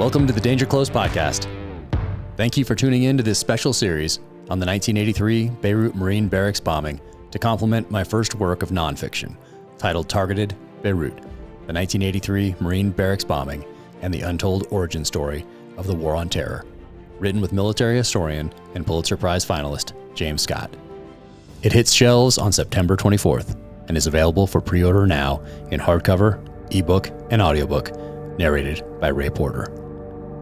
Welcome to the Danger Close podcast. Thank you for tuning in to this special series on the 1983 Beirut Marine Barracks bombing to complement my first work of nonfiction, titled Targeted Beirut, the 1983 Marine Barracks bombing and the untold origin story of the War on Terror, written with military historian and Pulitzer Prize finalist James Scott. It hits shelves on September 24th and is available for pre-order now in hardcover, ebook, and audiobook, narrated by Ray Porter.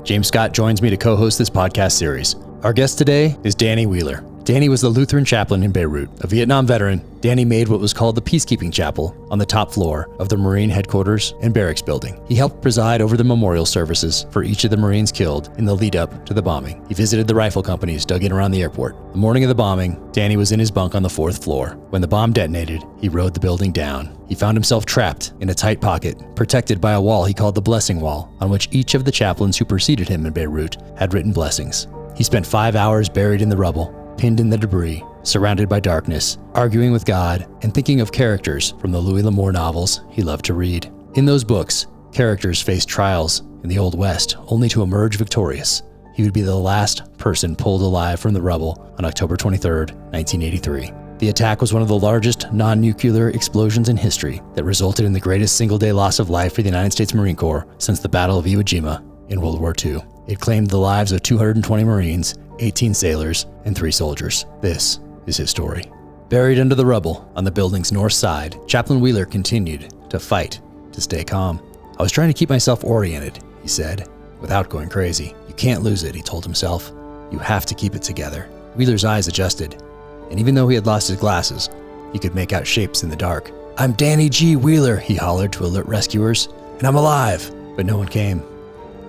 James Scott joins me to co-host this podcast series. Our guest today is Danny Wheeler. Danny was the Lutheran chaplain in Beirut. A Vietnam veteran, Danny made what was called the Peacekeeping Chapel on the top floor of the Marine Headquarters and Barracks building. He helped preside over the memorial services for each of the Marines killed in the lead up to the bombing. He visited the rifle companies dug in around the airport. The morning of the bombing, Danny was in his bunk on the 4th floor. When the bomb detonated, he rode the building down. He found himself trapped in a tight pocket, protected by a wall he called the Blessing Wall, on which each of the chaplains who preceded him in Beirut had written blessings. He spent 5 hours buried in the rubble, pinned in the debris, surrounded by darkness, arguing with God, and thinking of characters from the Louis L'Amour novels he loved to read. In those books, characters faced trials in the Old West only to emerge victorious. He would be the last person pulled alive from the rubble on October 23rd, 1983. The attack was one of the largest non-nuclear explosions in history that resulted in the greatest single-day loss of life for the United States Marine Corps since the Battle of Iwo Jima in World War II. It claimed the lives of 220 Marines, 18 sailors, and 3 soldiers. This is his story. Buried under the rubble on the building's north side, Chaplain Wheeler continued to fight to stay calm. "I was trying to keep myself oriented," he said, without going crazy. "You can't lose it," he told himself. "You have to keep it together." Wheeler's eyes adjusted, and even though he had lost his glasses, he could make out shapes in the dark. "I'm Danny G. Wheeler," he hollered to alert rescuers, "and I'm alive." But no one came.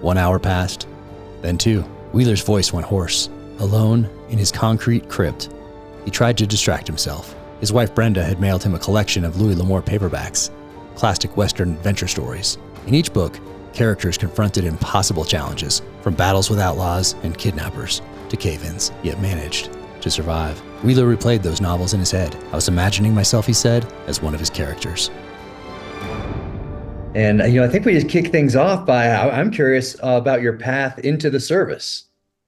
1 hour passed, then 2. Wheeler's voice went hoarse. Alone in his concrete crypt, he tried to distract himself. His wife Brenda had mailed him a collection of Louis L'Amour paperbacks, classic Western adventure stories. In each book, characters confronted impossible challenges, from battles with outlaws and kidnappers to cave-ins, yet managed to survive. Wheeler replayed those novels in his head. "I was imagining myself," he said, "as one of his characters." And, I think we just kick things off by, I'm curious about your path into the service.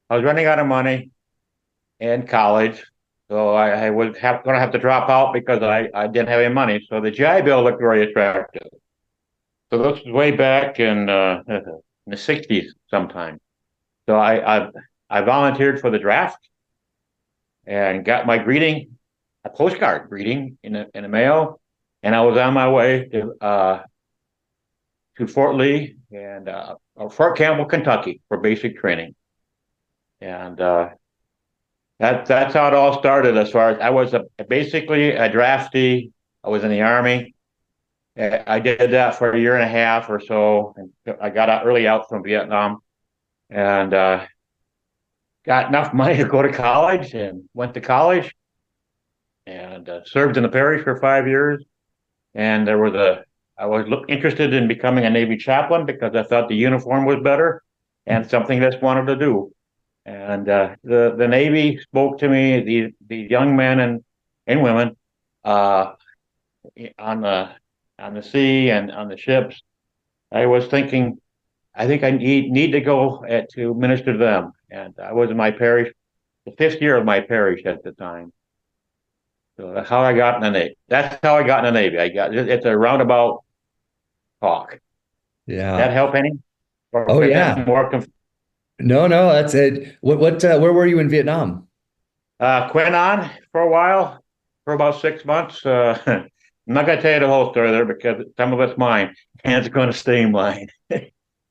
I was running out of money in college, so I was going to have to drop out because I didn't have any money. So the GI Bill looked very attractive. So this was way back in the 60s sometime. So I volunteered for the draft and got my greeting, a postcard greeting in the mail, and I was on my way to Fort Lee and Fort Campbell, Kentucky for basic training. And that's how it all started. As far as I was basically a draftee, I was in the Army. I did that for a year and a half or so, and I got out early out from Vietnam, and got enough money to go to college, and went to college, and served in the parish for 5 years. And I was interested in becoming a Navy chaplain because I thought the uniform was better and something I just wanted to do. And the Navy spoke to me, the young men and women on the sea and on the ships. I was thinking, I think I need to go to minister to them. And I was in my parish, the 5th year of my parish at the time. So that's how I got in the Navy. That's how I got in the Navy. It's a roundabout talk. Yeah. Did that help any? Oh yeah. No, that's it. Where were you in Vietnam? Quinnon for a while, for about 6 months. I'm not going to tell you the whole story there because some of it's mine, and it's going to stay mine.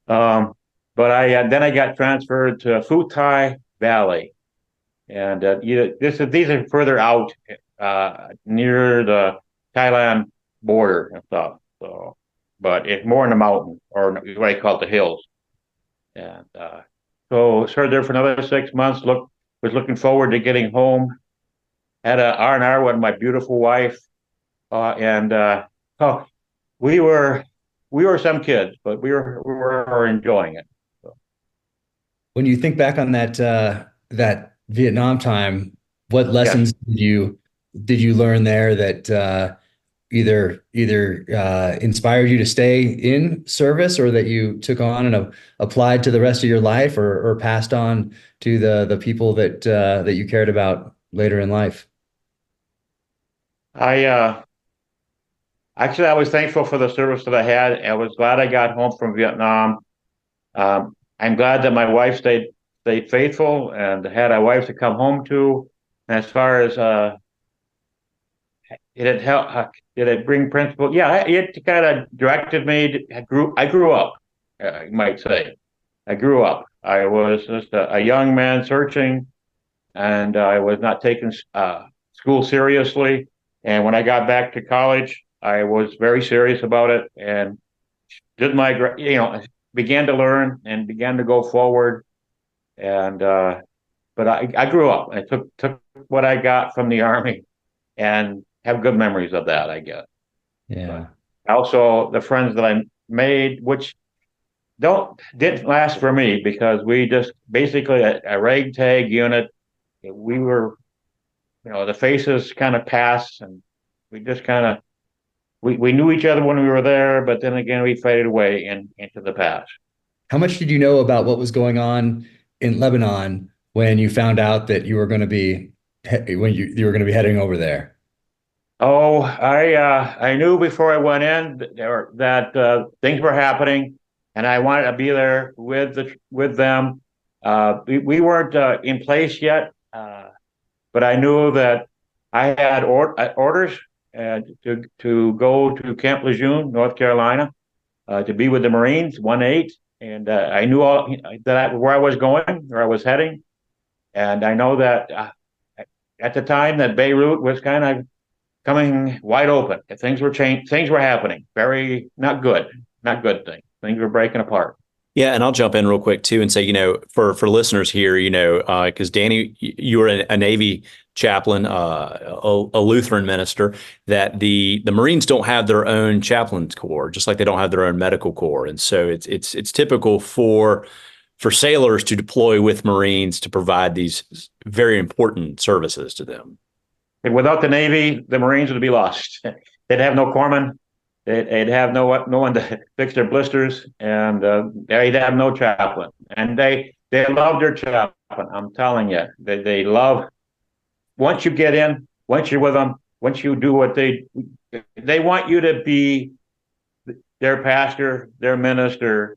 But then I got transferred to Phu Thai Valley, and these are further out near the Thailand border and stuff. So, but it's more in the mountain, or what I call the hills, and. So served there for another 6 months. Was looking forward to getting home. Had a R&R with my beautiful wife, we were some kids, but we were enjoying it. So. When you think back on that Vietnam time, what lessons did you learn there that either inspired you to stay in service, or that you took on and applied to the rest of your life, or passed on to the people that you cared about later in life? I actually I was thankful for the service that I had. I was glad I got home from Vietnam. I'm glad that my wife stayed faithful and had a wife to come home to. And as far as did it help? Did it bring principle? Yeah, it kind of directed me. I grew up. You might say, I grew up. I was just a young man searching, and I was not taking school seriously. And when I got back to college, I was very serious about it and did began to learn and began to go forward. And but I grew up. I took what I got from the army and have good memories of that, I guess. But Yeah. also the friends that I made, which don't didn't last for me because we just basically a ragtag unit. We were, the faces kind of passed, and we just kind of we knew each other when we were there, but then again we faded away into the past. How much did you know about what was going on in Lebanon when you found out that you were going to be when you were going to be heading over there? Oh, I knew before I went in that things were happening, and I wanted to be there with them. We weren't in place yet, but I knew that I had orders to go to Camp Lejeune, North Carolina, to be with the Marines, 1-8, and I knew all that where I was going, where I was heading, and I know that at the time that Beirut was kind of coming wide open. Things were changing. Things were happening. Very not good things. Things were breaking apart. Yeah, and I'll jump in real quick too and say, for listeners here, because Danny, you were a Navy chaplain, a Lutheran minister, that the Marines don't have their own chaplains corps, just like they don't have their own medical corps, and so it's typical for sailors to deploy with Marines to provide these very important services to them. And without the Navy, the Marines would be lost. They'd have no corpsmen. They'd have no one to fix their blisters, and they'd have no chaplain. And they love their chaplain. I'm telling you, they love. Once you get in, once you're with them, once you do what they want you to be their pastor, their minister.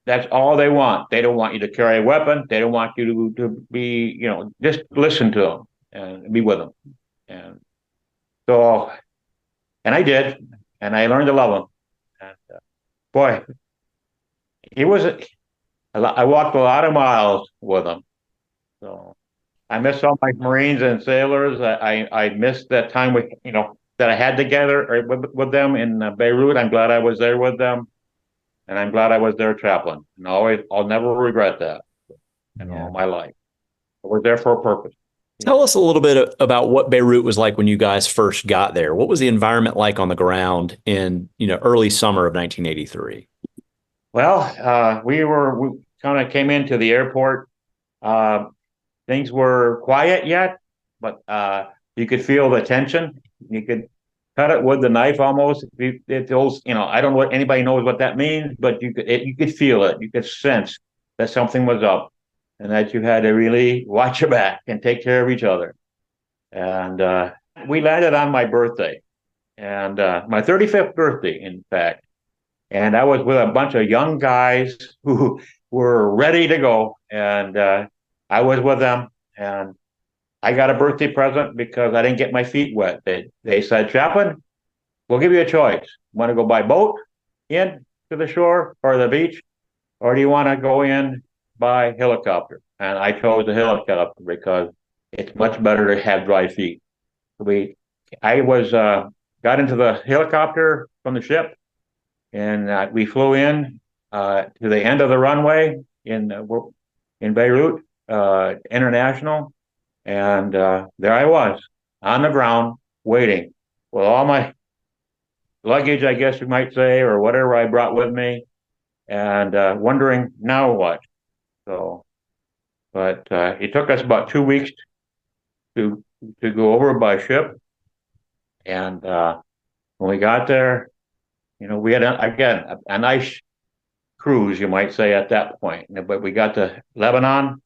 That's all they want. They don't want you to carry a weapon. They don't want you to be, just listen to them and be with them. And so, and I did, and I learned to love him. And boy, he was. I walked a lot of miles with him. So I miss all my Marines and sailors. I missed that time that I had together or with them in Beirut. I'm glad I was there with them, and I'm glad I was their chaplain. And I'll never regret that in all my life. I was there for a purpose. Tell us a little bit about what Beirut was like when you guys first got there. What was the environment like on the ground in early summer of 1983? Well, we kind of came into the airport. Things were quiet yet, but you could feel the tension. You could cut it with the knife almost. I don't know what anybody knows what that means, but you could feel it. You could sense that something was up, and that you had to really watch your back and take care of each other. And we landed on my birthday, and my 35th birthday, in fact. And I was with a bunch of young guys who were ready to go, and I was with them, and I got a birthday present because I didn't get my feet wet. They said, Chaplain, we'll give you a choice. Want to go by boat in to the shore or the beach, or do you want to go in by helicopter? And I chose the helicopter because it's much better to have dry feet. I got into the helicopter from the ship, and we flew in to the end of the runway in Beirut International, and there I was on the ground waiting with all my luggage, I guess you might say, or whatever I brought with me, and wondering now what. So, but it took us about 2 weeks to go over by ship, and When we got there, we had again a nice cruise, you might say, at that point. But we got to Lebanon.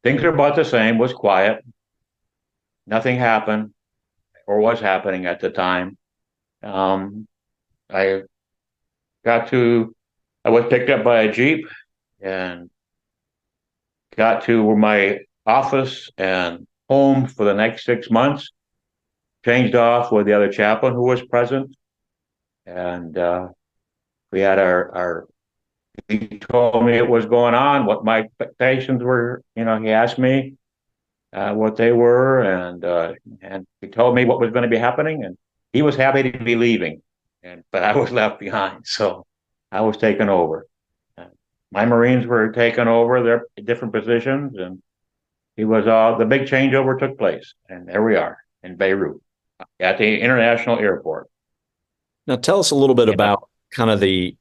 Things are about the same. Was quiet. Nothing happened or was happening at the time. Um, I I was picked up by a Jeep and got to my office and home for the next 6 months. Changed off with the other chaplain who was present, and we had our. He told me what was going on, what my expectations were. He asked me what they were, and he told me what was going to be happening, and he was happy to be leaving, but I was left behind, so I was taken over. My Marines were taken over their different positions, and the big changeover took place, and there we are in Beirut at the international airport. Now, tell us a little bit about kind of you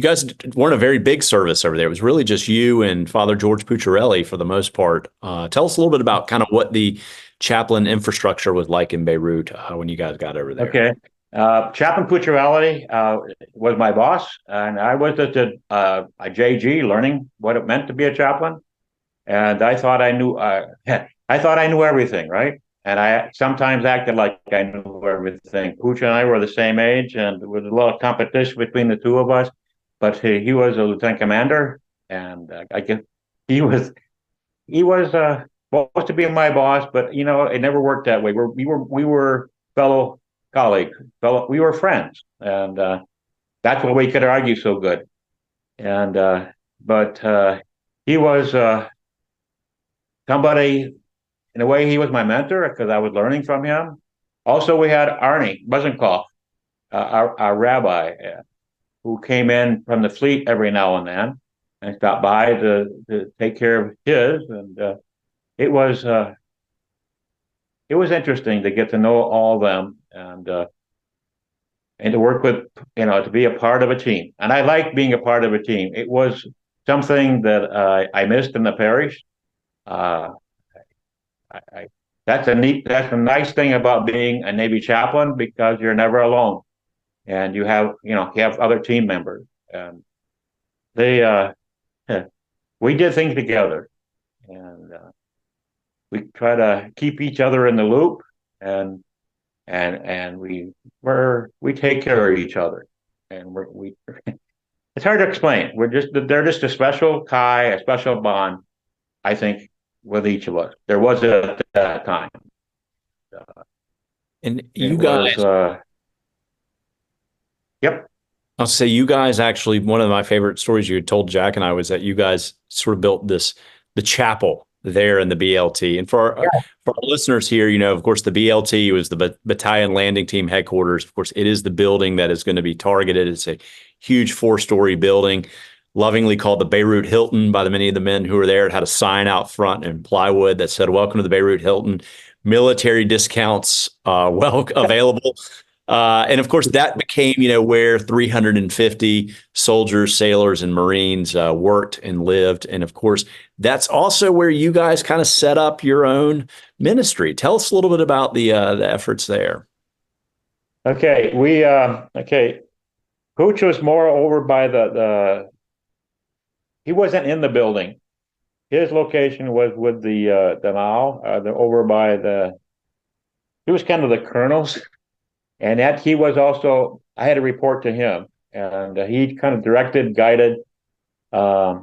guys weren't a very big service over there. It was really just you and Father George Pucciarelli for the most part. Tell us a little bit about kind of what the chaplain infrastructure was like in Beirut when you guys got over there. Okay. Chaplain Pucciarelli was my boss, and I was just a JG learning what it meant to be a chaplain. And I thought I knew everything, right? And I sometimes acted like I knew everything. Pooch and I were the same age, and there was a lot of competition between the two of us. But he was a lieutenant commander, and I guess he was supposed to be my boss, but it never worked that way. We were fellow colleagues, we were friends, and that's why we could argue so good. And but he was somebody. In a way, he was my mentor because I was learning from him. Also, we had Arnie Buzenkopf, our rabbi, who came in from the fleet every now and then and stopped by to take care of his. And it was interesting to get to know all of them and to work with, to be a part of a team. And I liked being a part of a team. It was something that I missed in the parish. That's a nice thing about being a Navy chaplain, because you're never alone, and you have other team members, and we did things together, and we try to keep each other in the loop, and we take care of each other, and we it's hard to explain. They're just a special tie, a special bond, I think, with each of us. There was at that time. And you guys, yep. I'll say you guys actually, one of my favorite stories you had told Jack and I was that you guys sort of built the chapel there in the BLT. And for our listeners here, of course, the BLT was the Battalion Landing Team headquarters. Of course, it is the building that is going to be targeted. It's a huge 4-story building, lovingly called the Beirut Hilton by many of the men who were there. It had a sign out front in plywood that said, "Welcome to the Beirut Hilton. Military discounts available." And of course, that became, where 350 soldiers, sailors, and Marines worked and lived. And of course, that's also where you guys kind of set up your own ministry. Tell us a little bit about the efforts there. Okay, Pooch was more over by he wasn't in the building. His location was with the Mao, over by he was kind of the colonels, and that he was also, I had to report to him, and he kind of directed, guided. But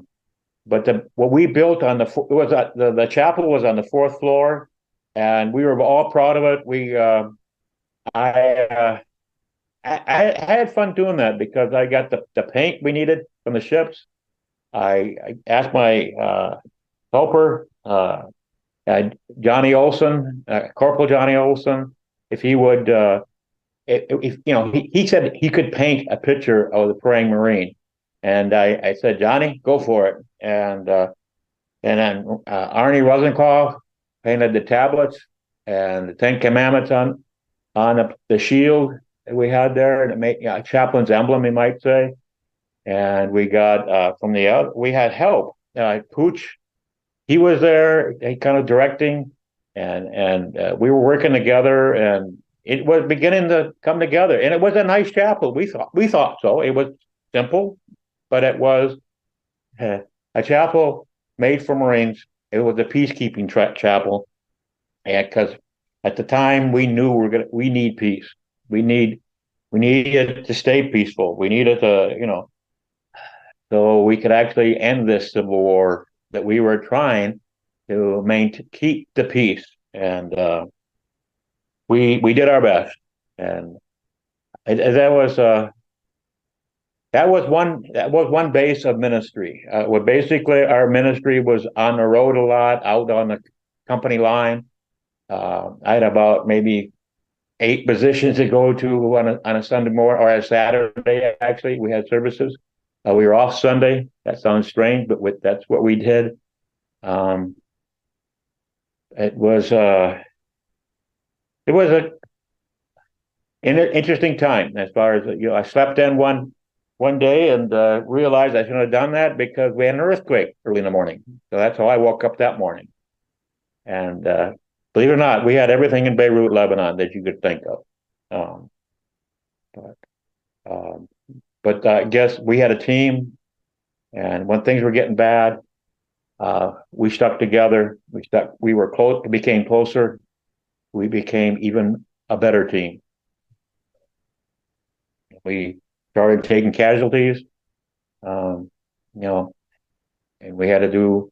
what we built on the chapel was on the 4th floor, and we were all proud of it. I had fun doing that because I got the paint we needed from the ships. I asked my helper, Johnny Olson, Corporal Johnny Olson, if he would, he said he could paint a picture of the praying Marine, and I said, Johnny, go for it. And then Arnie Rosenkopf painted the tablets and the 10 Commandments on the shield that we had there, and it made a chaplain's emblem, you might say. And we got we had help. Pooch, he was there, he kind of directing, and we were working together, and it was beginning to come together, and it was a nice chapel. We thought so. It was simple, but it was a chapel made for Marines. It was a peacekeeping chapel, and because at the time we knew we need peace. We needed to stay peaceful. We needed to, so we could actually end this civil war that we were trying to keep the peace, and we did our best, and that was one base of ministry. Well, basically, our ministry was on the road a lot, out on the company line. I had about maybe 8 positions to go to on a Sunday morning or a Saturday. Actually, we had services. We were off Sunday. That sounds strange, but that's what we did. It was an interesting time as far as I slept in one day and realized I shouldn't have done that because we had an earthquake early in the morning. So that's how I woke up that morning. And believe it or not, we had everything in Beirut, Lebanon that you could think of. But I guess we had a team, and when things were getting bad, we stuck together. We were close. Became closer. We became even a better team. We started taking casualties, and we had to do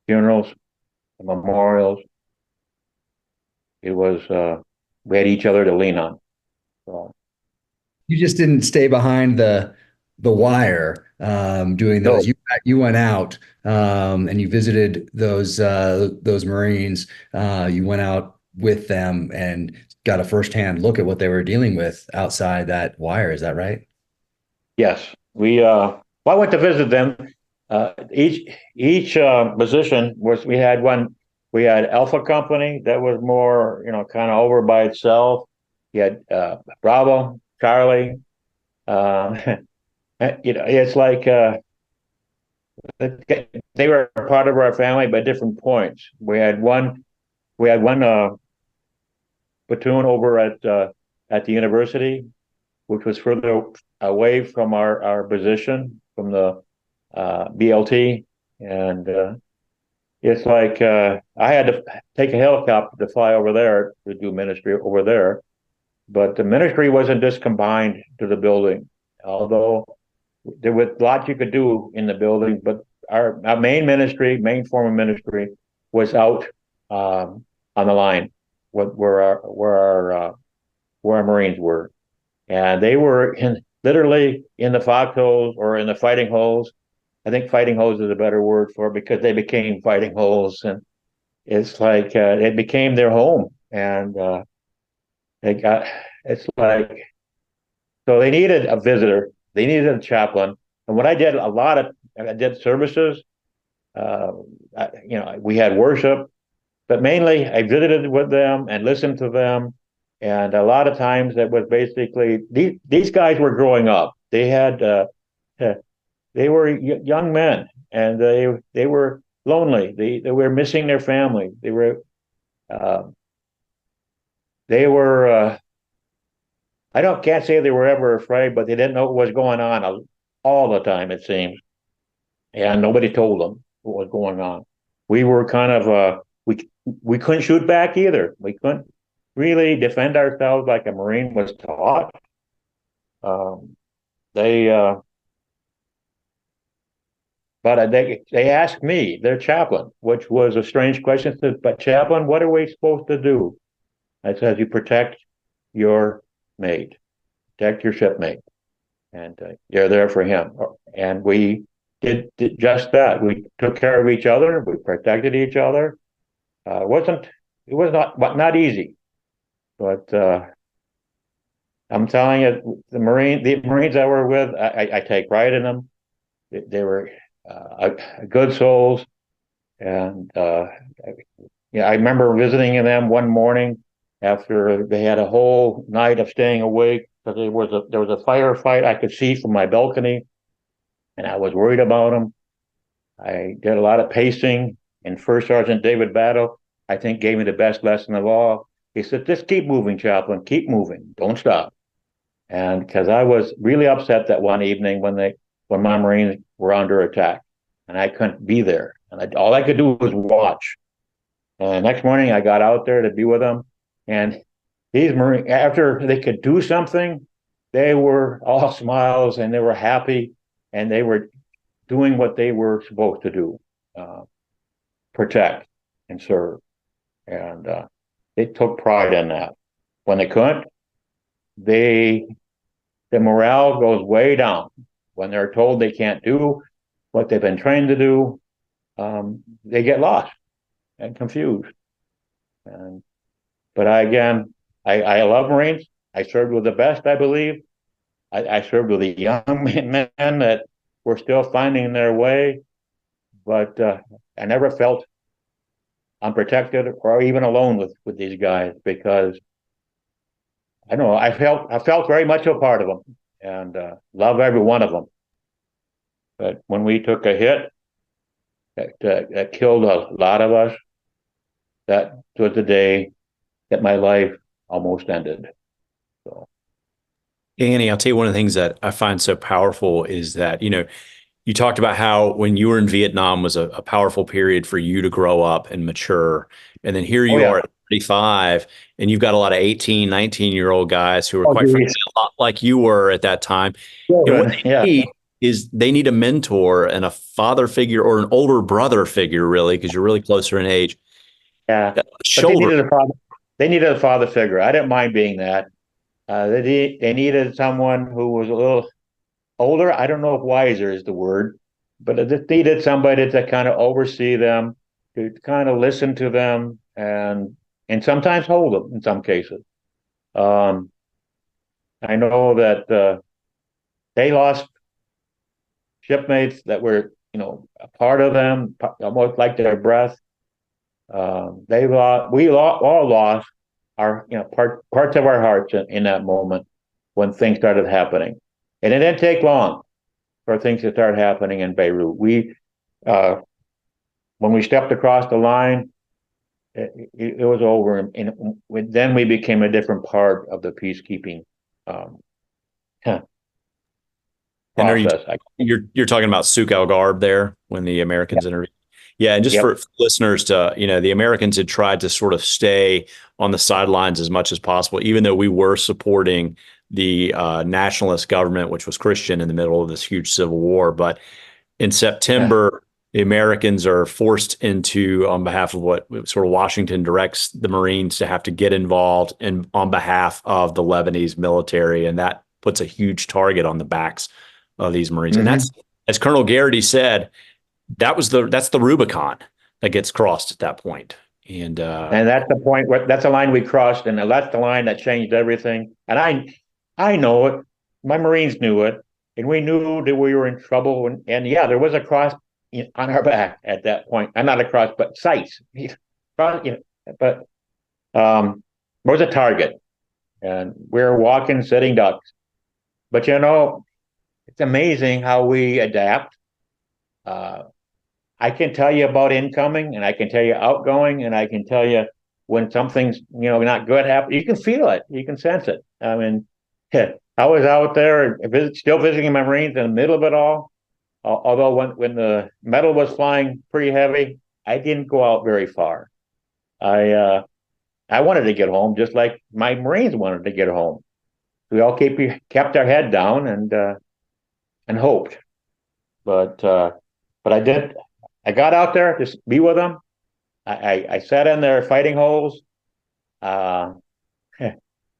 funerals, memorials. It was we had each other to lean on. So, You just didn't stay behind the wire doing those. no. You went out and you visited those Marines. You went out with them and got a firsthand look at what they were dealing with outside that wire. Is that right? Yes, I went to visit them. Each position was we had one. We had Alpha Company that was more kind of over by itself. You had Bravo, Charlie. It's like they were a part of our family, but at different points. We had one platoon over at the university, which was further away from our position from the BLT, and it's like I had to take a helicopter to fly over there to do ministry over there, but the ministry wasn't just combined to the building, although there was a lot you could do in the building, but our main form of ministry was out on the line, where our Marines were, and they were literally in the foxholes or in the fighting holes. I think fighting holes is a better word for it because they became fighting holes, and it's like it became their home, and it's like so they needed a visitor, they needed a chaplain, and what I did I did services. We had worship, but mainly I visited with them and listened to them. And a lot of times that was basically these guys were growing up. They were young men, and they were lonely. They were missing their family. Uh, I can't say they were ever afraid, but they didn't know what was going on all the time, it seems, and nobody told them what was going on. We were kind of we couldn't shoot back either. We couldn't really defend ourselves like a Marine was taught. They But they asked me, their chaplain, which was a strange question. But chaplain, what are we supposed to do? I said, you protect your mate, protect your shipmate, and you're there for him. And we did just that. We took care of each other. We protected each other. It was not easy, but I'm telling you, the Marines I were with, I take pride in them. They were good souls, and I remember visiting them one morning after they had a whole night of staying awake because there was a firefight I could see from my balcony, and I was worried about them. I did a lot of pacing, and First Sergeant David Battle, I think, gave me the best lesson of all. He said, just keep moving, Chaplain, keep moving, don't stop. And because I was really upset that one evening when my Marines were under attack, and I couldn't be there, and all I could do was watch. And next morning, I got out there to be with them, and these Marines, after they could do something, they were all smiles and they were happy, and they were doing what they were supposed to do, protect and serve. And they took pride in that. When they couldn't, the morale goes way down. When they're told they can't do what they've been trained to do, they get lost and confused. But I love Marines. I served with the best, I believe. I served with the young men that were still finding their way, but I never felt unprotected or even alone with these guys, because I know I felt very much a part of them, and love every one of them. But when we took a hit that killed a lot of us, that was the day that my life almost ended. So, Annie, I'll tell you, one of the things that I find so powerful is that, you talked about how when you were in Vietnam was a powerful period for you to grow up and mature. And then here you are at 35, and you've got a lot of 18, 19-year-old guys who are quite frankly a lot like you were at that time. And what they need is they need a mentor and a father figure, or an older brother figure, really, because you're really closer in age. Yeah. They needed a father figure. I didn't mind being that. They needed someone who was a little older. I don't know if wiser is the word, but they needed somebody to kind of oversee them, to kind of listen to them, and sometimes hold them in some cases. I know that they lost shipmates that were, a part of them, almost like their breath. We all lost our, parts of our hearts in that moment when things started happening. And it didn't take long for things to start happening in Beirut. When we stepped across the line, it was over, and then we became a different part of the peacekeeping process. You're talking about Souk al-Garb there when the Americans intervened? Yeah, and just for listeners to, the Americans had tried to sort of stay on the sidelines as much as possible, even though we were supporting the nationalist government, which was Christian, in the middle of this huge civil war. But in September, the Americans are forced into, on behalf of what sort of Washington directs the Marines to have to get involved in on behalf of the Lebanese military. And that puts a huge target on the backs of these Marines. Mm-hmm. And that's, as Colonel Garrity said, that's the Rubicon that gets crossed at that point. And that's the point that's the line we crossed, and that's the line that changed everything. And I know it. My Marines knew it, and we knew that we were in trouble. And there was a cross on our back at that point. And not a cross, but sights. But there was a target, and we were walking, sitting ducks. But it's amazing how we adapt. I can tell you about incoming, and I can tell you outgoing, and I can tell you when something's not good happening. You can feel it, you can sense it. I mean, I was out there still visiting my Marines in the middle of it all. Although when the metal was flying pretty heavy, I didn't go out very far. I wanted to get home, just like my Marines wanted to get home. We all kept our head down and hoped, but I did. I got out there to be with them. I sat in their fighting holes.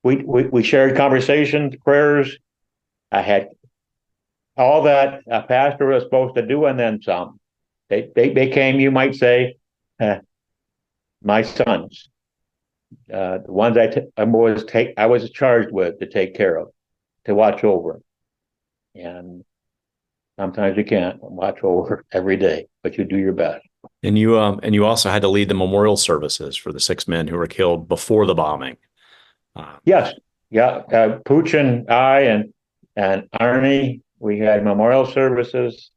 We shared conversations, prayers. I had all that a pastor was supposed to do, and then some. They became, you might say, my sons. The ones I was charged with to take care of, to watch over. And sometimes you can't watch over every day, but you do your best. And you also had to lead the memorial services for the 6 men who were killed before the bombing. Yes, yeah. Pooch and I and Arnie, we had memorial services.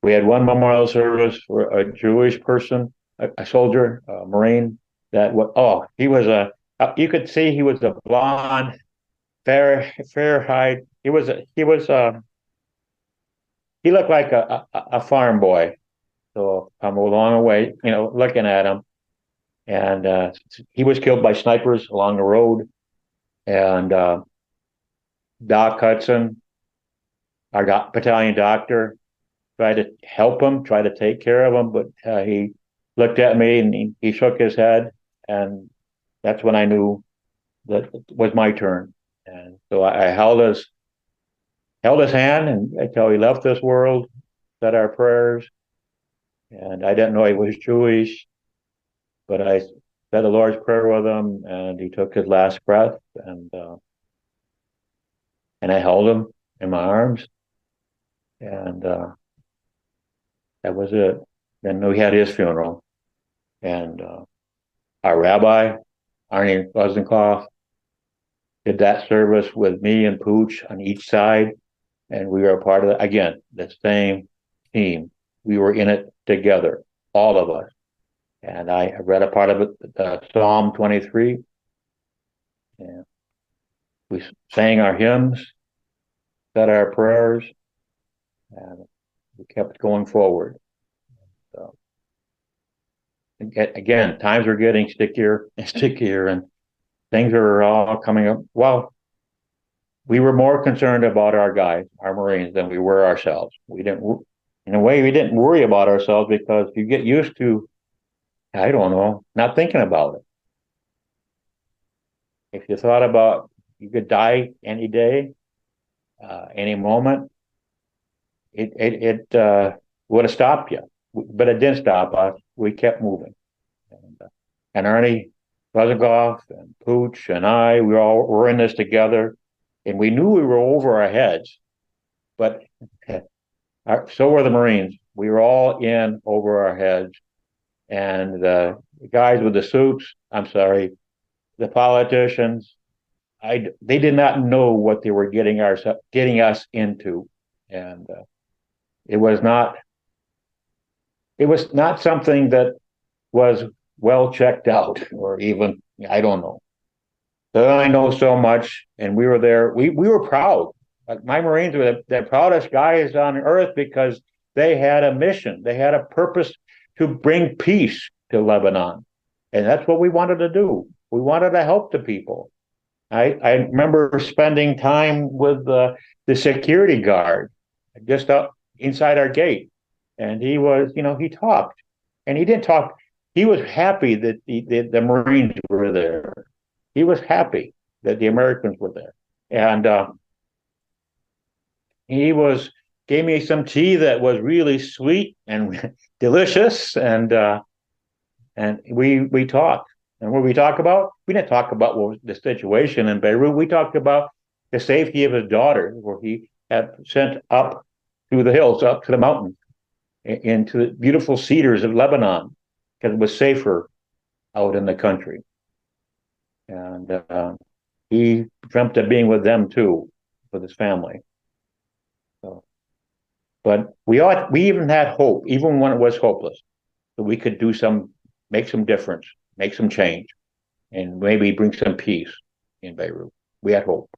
We had one memorial service for a Jewish person, a soldier, a Marine that what? Oh, he was you could see he was a blonde, fair height. He looked like a farm boy. So I'm a long way, looking at him, and he was killed by snipers along the road. And Doc Hudson, our battalion doctor, tried to help him, try to take care of him, but he looked at me and he shook his head, and that's when I knew that it was my turn. And so I held his hand and until he left this world, said our prayers, and I didn't know he was Jewish, but I said the Lord's Prayer with him, and he took his last breath, and I held him in my arms, and that was it. Then we had his funeral, and our rabbi, Arnie Rosenkopf, did that service with me and Pooch on each side, and we were a part of again the same team. We were in it together, all of us. And I read a part of it, Psalm 23, and we sang our hymns, said our prayers, and we kept going forward. So, again, times are getting stickier and stickier, and things are all coming up. Well, we were more concerned about our guys, our Marines, than we were ourselves. We didn't worry about ourselves because you get used to, I don't know, not thinking about it. If you thought about you could die any day, any moment, it would have stopped you, but it didn't stop us. We kept moving, and Ernie Rosenkopf and Pooch and I, we all were in this together, and we knew we were over our heads, but so were the Marines. We were all in over our heads, and the guys with the suits, I'm sorry, the politicians, they did not know what they were getting us into, and it was not something that was well checked out, or even, I don't know. So I know so much, and we were there. We were proud. Like my Marines were the proudest guys on earth because they had a mission. They had a purpose to bring peace to Lebanon, and that's what we wanted to do. We wanted to help the people. I remember spending time with the security guard just up inside our gate, and he was, he talked, and he didn't talk. He was happy that the Marines were there. He was happy that the Americans were there, and he gave me some tea that was really sweet and delicious, and we talked. And what we talk about, we didn't talk about what was the situation in Beirut. We talked about the safety of his daughter, where he had sent up through the hills, up to the mountains, into the beautiful cedars of Lebanon, because it was safer out in the country. And he dreamt of being with them too, with his family. So, but we even had hope, even when it was hopeless, that we could make some difference, make some change, and maybe bring some peace in Beirut. We had hope.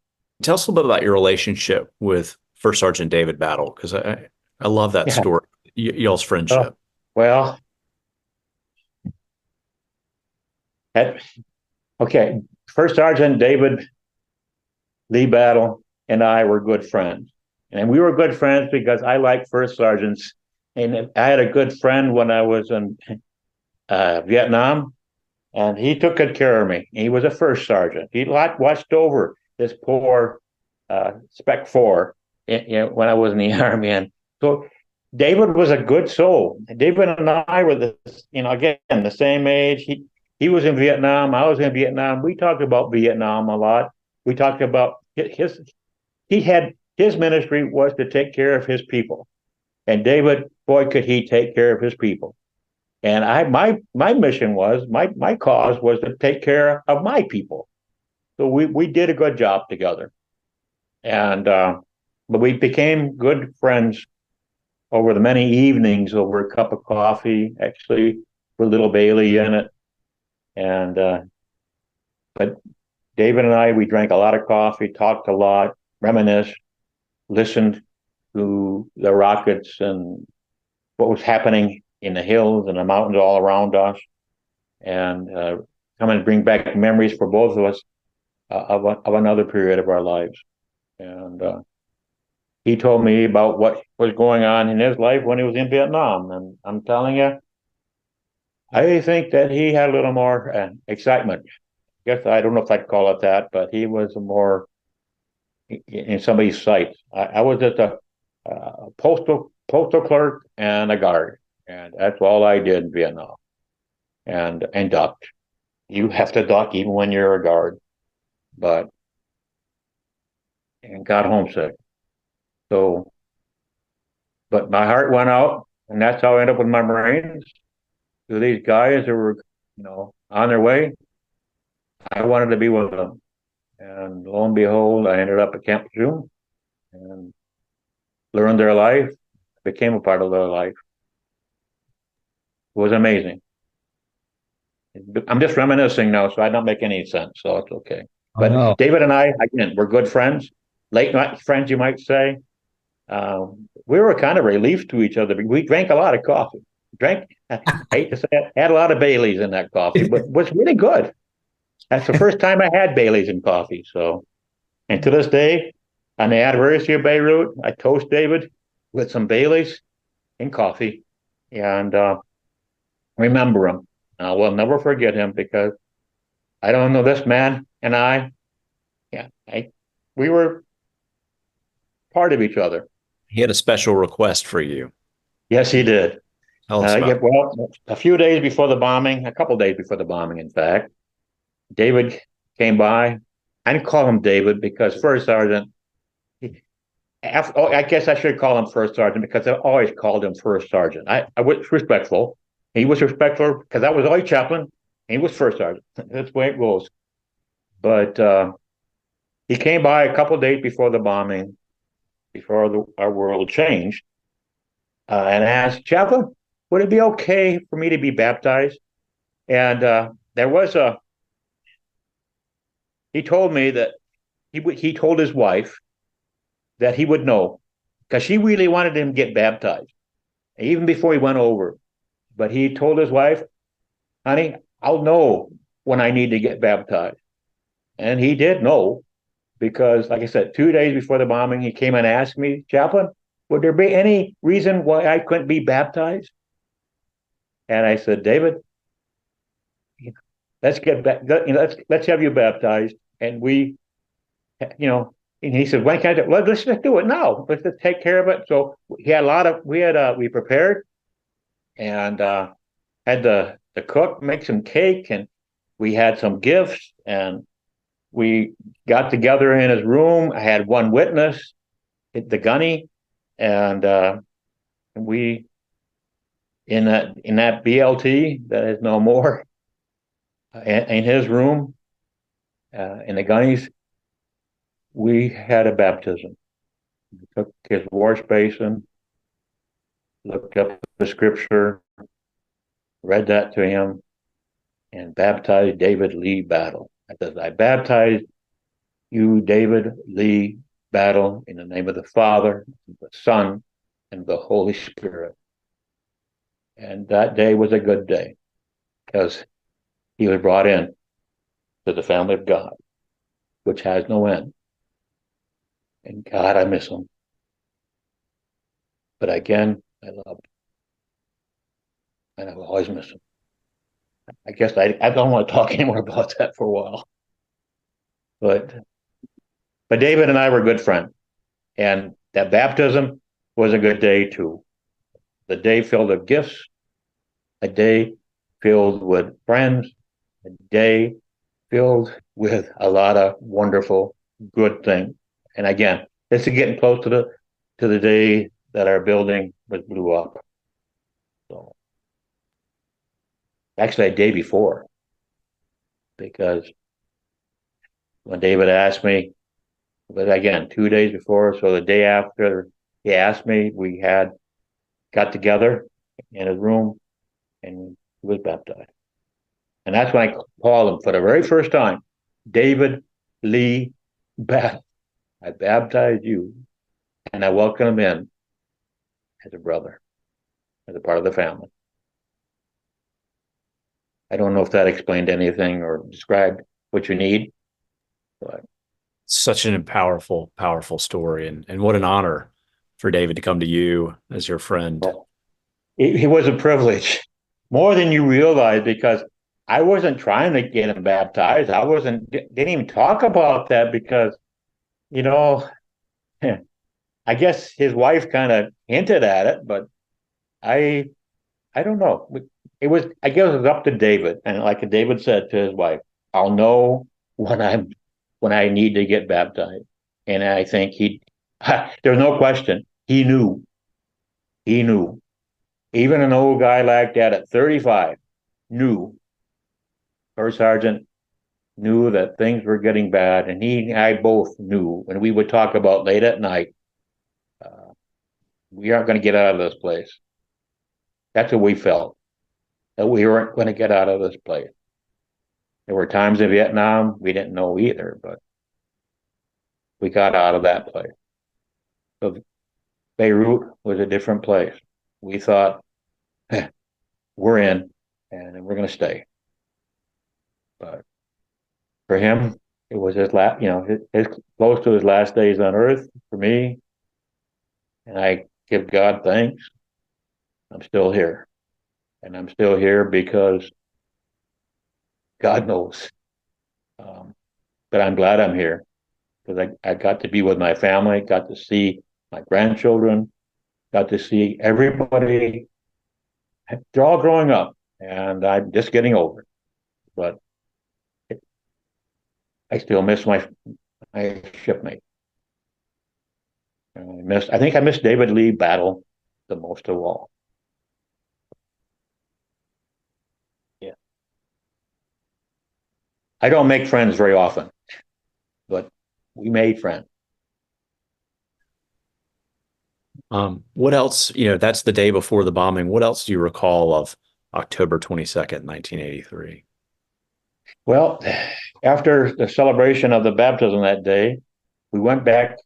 Tell us a little bit about your relationship with First Sergeant David Battle, because I love that story, y'all's friendship. Well, okay, First Sergeant David Lee Battle and I were good friends. And we were good friends because I liked first sergeants. And I had a good friend when I was in Vietnam, and he took good care of me. He was a first sergeant. He watched over this poor Spec 4 when I was in the Army. And so David was a good soul. David and I were again, the same age. He was in Vietnam. I was in Vietnam. We talked about Vietnam a lot. We talked about his ministry was to take care of his people. And David, boy, could he take care of his people. And my mission was, my cause was to take care of my people. So we did a good job together. And but we became good friends over the many evenings over a cup of coffee, actually, with little Bailey in it. And but David and I, we drank a lot of coffee, talked a lot, reminisced, listened to the rockets and what was happening in the hills and the mountains all around us, and come and bring back memories for both of us of another period of our lives. And he told me about what was going on in his life when he was in Vietnam. And I'm telling you, I think that he had a little more excitement. I guess I don't know if I'd call it that, but he was more in somebody's sight. I was just a postal clerk and a guard, and that's all I did in Vietnam. And ducked. You have to duck even when you're a guard, but and got homesick. So, but my heart went out, and that's how I ended up with my Marines. To these guys who were, on their way, I wanted to be with them. And lo and behold, I ended up at Camp Zoom and learned their life, became a part of their life. It was amazing. I'm just reminiscing now, so I don't make any sense, so it's okay. But no. David and I, again, we're good friends, late night friends, you might say. We were kind of relief to each other. We drank a lot of coffee. I hate to say it, had a lot of Baileys in that coffee, but was really good. That's the first time I had Baileys in coffee. So, and to this day, on the anniversary of Beirut, I toast David with some Baileys in coffee, and remember him. I will never forget him because I don't know, this man and we were part of each other. He had a special request for you. Yes, he did. Tell us about well, a few days before the bombing, a couple days before the bombing, in fact, David came by. I didn't call him David because First Sergeant. I guess I should call him First Sergeant because I always called him First Sergeant. I was respectful. He was respectful because I was always chaplain. He was First Sergeant. That's the way it goes. But he came by a couple days before the bombing, before our world changed, and asked, Chaplain, would it be okay for me to be baptized? And there was he told me that he told his wife that he would know because she really wanted him to get baptized even before he went over. But he told his wife, honey, I'll know when I need to get baptized. And he did know because, like I said, 2 days before the bombing, he came and asked me, Chaplain, would there be any reason why I couldn't be baptized? And I said, David, let's get back. Let's have you baptized. And and he said, when can I do it? Let's just do it now. Let's just take care of it. So he had we prepared and had the cook make some cake, and we had some gifts, and we got together in his room. I had one witness, the gunny, and we in that BLT that is no more, in his room, in the gunnies, we had a baptism. We took his wash basin, looked up the scripture, read that to him, and baptized David Lee Battle. I said, I baptize you, David Lee Battle, in the name of the Father, the Son, and the Holy Spirit. And that day was a good day because he was brought in to the family of God, which has no end. And God, I miss him. But again, I love him. And I will always miss him. I guess I don't want to talk anymore about that for a while. But David and I were good friends. And that baptism was a good day too. The day filled with gifts, a day filled with friends, a day filled with a lot of wonderful, good things. And again, this is getting close to the day that our building was blew up. So actually a day before, because when David asked me, but again, 2 days before, so the day after he asked me, we had got together in his room and he was baptized. And that's when I called him for the very first time. David Lee Beth, I baptized you, and I welcome him in as a brother, as a part of the family. I don't know if that explained anything or described what you need, but Such an powerful, powerful story. And what an honor for David to come to you as your friend. well, it was a privilege, more than you realize, because I wasn't trying to get him baptized. I didn't even talk about that because, you know, I guess his wife kind of hinted at it, but I I don't know. I guess it was up to David, and like David said to his wife, "I'll know when I need to get baptized." And I think there's no question, he knew. He knew. Even an old guy like that at 35 knew. First sergeant knew that things were getting bad, and he and I both knew. And we would talk about late at night, uh, we aren't going to get out of this place. That's what we felt, that we weren't going to get out of this place. There were times in Vietnam we didn't know either, but we got out of that place. So Beirut was a different place. We thought, we're in, and we're going to stay. But for him, it was his last, his close to his last days on earth. For me, and I give God thanks, I'm still here, and I'm still here because God knows. But I'm glad I'm here because I got to be with my family, got to see my grandchildren, got to see everybody. They're all growing up, and I'm just getting older. But I still miss my shipmate. I think I missed David Lee Battle the most of all. Yeah. I don't make friends very often, but we made friends. What else, that's the day before the bombing. What else do you recall of October 22nd, 1983? Well, after the celebration of the baptism that day, we went back.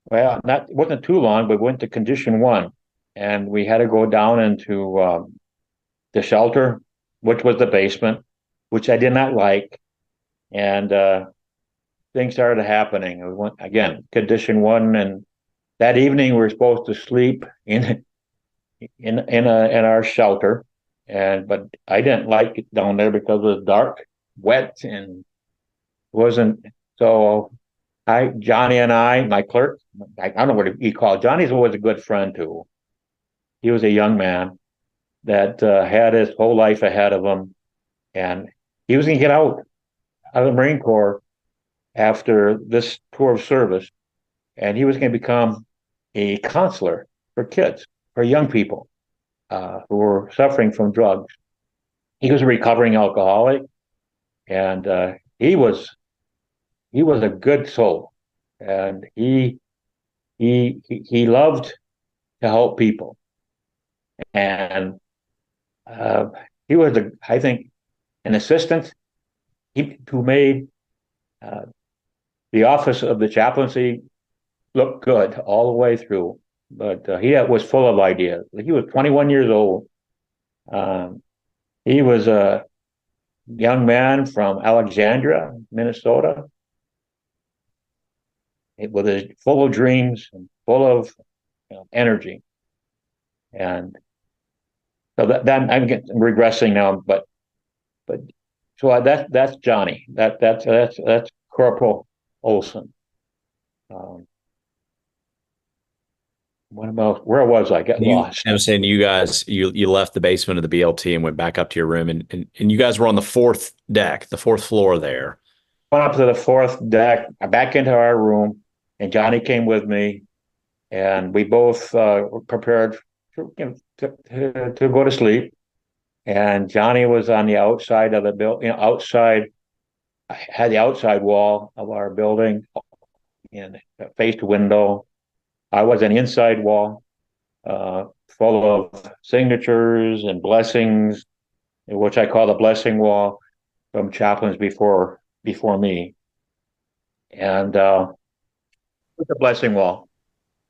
Well, it wasn't too long, but we went to condition one, and we had to go down into the shelter, which was the basement, which I did not like, and things started happening. We went again, condition one, and that evening we were supposed to sleep in our shelter, but I didn't like it down there because it was dark, wet, and wasn't so. Johnny and my clerk, I don't know what he called. Johnny's always a good friend too. He was a young man that had his whole life ahead of him, and he was going to get out of the Marine Corps after this tour of service, and he was going to become a counselor for kids, for young people who were suffering from drugs. He was a recovering alcoholic, and he was a good soul, and he loved to help people, and he was I think an assistant who made uh, the office of the chaplaincy look good all the way through. But he was full of ideas. He was 21 years old. Um, he was a young man from Alexandria, Minnesota. Full of dreams and full of energy. And so that I'm regressing now, but so that's Johnny. That's Corporal Olson. Um, where was I? Get lost. I'm saying you guys, you left the basement of the BLT and went back up to your room, and you guys were on the fourth deck, the fourth floor there. Went up to the fourth deck, back into our room, and Johnny came with me, and we both were prepared to go to sleep. And Johnny was on the outside of the building, outside. I had the outside wall of our building and faced window. I was an inside wall, full of signatures and blessings which I call the blessing wall from chaplains before me. And the blessing wall,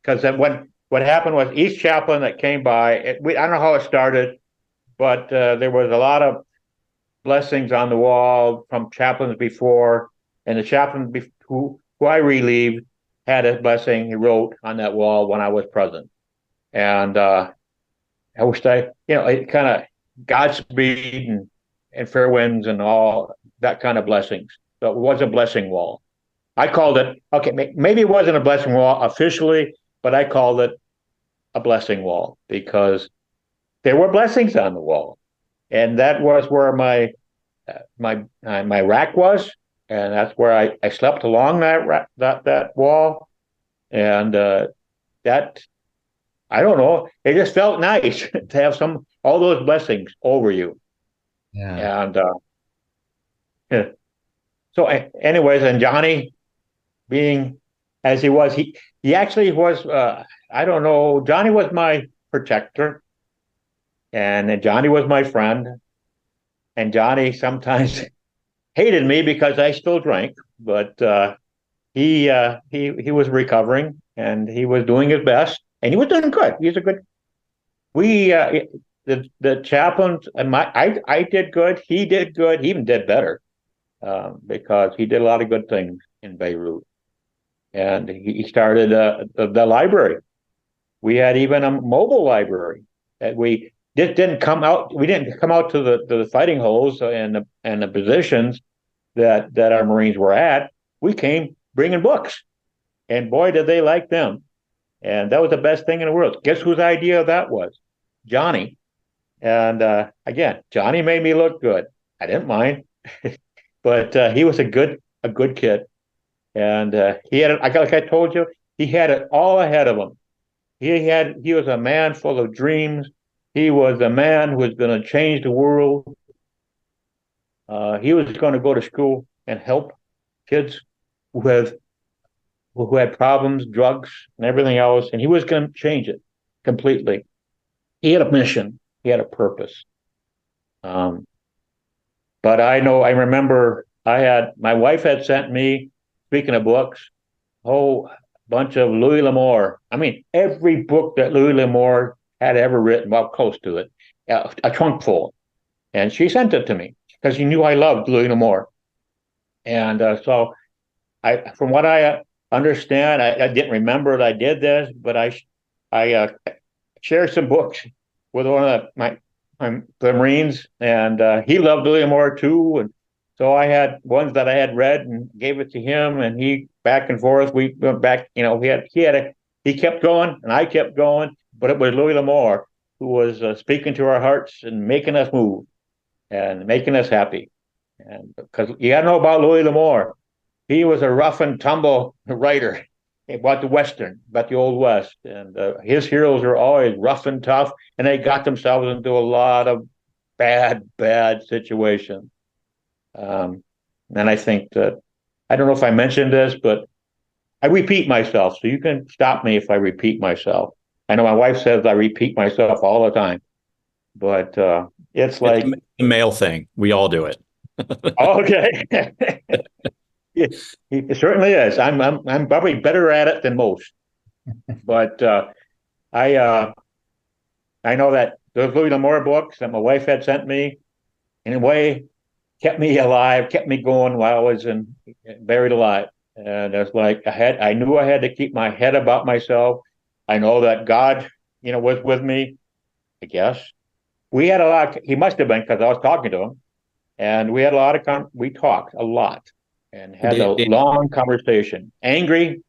because then what happened was each chaplain that came by, I don't know how it started, but there was a lot of blessings on the wall from chaplains before, and the chaplain who I relieved had a blessing he wrote on that wall when I was present. And I wish it kind of Godspeed and fair winds and all that kind of blessings. So it was a blessing wall. I called it, okay, maybe it wasn't a blessing wall officially, but I called it a blessing wall because there were blessings on the wall. And that was where my rack was, and that's where I slept along that wall, and that I don't know, it just felt nice to have all those blessings over you. Yeah. And yeah. So, anyways, and Johnny, being as he was, he actually was. I don't know. Johnny was my protector, and Johnny was my friend. And Johnny sometimes hated me because I still drank, but he was recovering and he was doing his best, and he was doing good. He's a good. We the chaplains and I did good. He did good. He even did better because he did a lot of good things in Beirut, and he started the library. We had even a mobile library that we didn't come out. We didn't come out to the fighting holes and the positions that our Marines were at. We came bringing books, and boy, did they like them! And that was the best thing in the world. Guess whose idea that was? Johnny. And again, Johnny made me look good. I didn't mind, but he was a good kid, and he had like I told you, he had it all ahead of him. He was a man full of dreams. He was a man who was going to change the world. He was going to go to school and help kids who had problems, drugs, and everything else, and he was going to change it completely. He had a mission. He had a purpose. But I remember my wife had sent me, speaking of books, a whole bunch of Louis L'Amour. I mean, every book that Louis L'Amour had ever written, well, close to it, a trunk full. And she sent it to me because she knew I loved Louis L'Amour. And so from what I understand, I didn't remember that I did this, but I shared some books with one of the Marines, and he loved Louis L'Amour too. And so I had ones that I had read and gave it to him, and he back and forth. We went back, he kept going and I kept going, but it was Louis L'Amour who was speaking to our hearts and making us move and making us happy. And because you got to know about Louis L'Amour, he was a rough and tumble writer about the Western, about the Old West, and his heroes are always rough and tough, and they got themselves into a lot of bad situations. And I think that, I don't know if I mentioned this, but I repeat myself, so you can stop me if I repeat myself. I know my wife says I repeat myself all the time, but it's like a male thing. We all do it. Okay. It certainly is. I'm probably better at it than most, but I know that those Louis L'Amour books that my wife had sent me, in a way, kept me alive, kept me going while I was buried alive. And it's like I knew I had to keep my head about myself. I know that God, was with me. I guess we had a lot. He must have been, because I was talking to him, and we had a lot of we talked a lot and had a long conversation. Angry,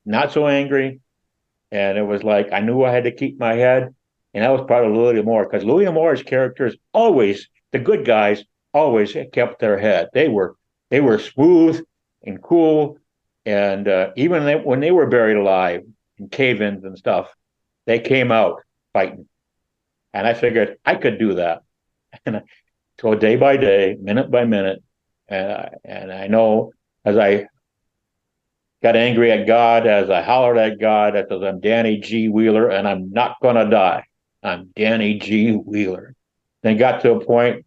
not so angry, and it was like I knew I had to keep my head, and that was part of Louis L'Amour, because Louis L'Amour's characters always, the good guys, always kept their head. They were smooth and cool, and even when they were buried alive in cave-ins and stuff, they came out fighting, and I figured I could do that, and so day by day, minute by minute, and I know as I got angry at God, as I hollered at God, I said, I'm Danny G. Wheeler, and I'm not gonna die. I'm Danny G. Wheeler. Then got to a point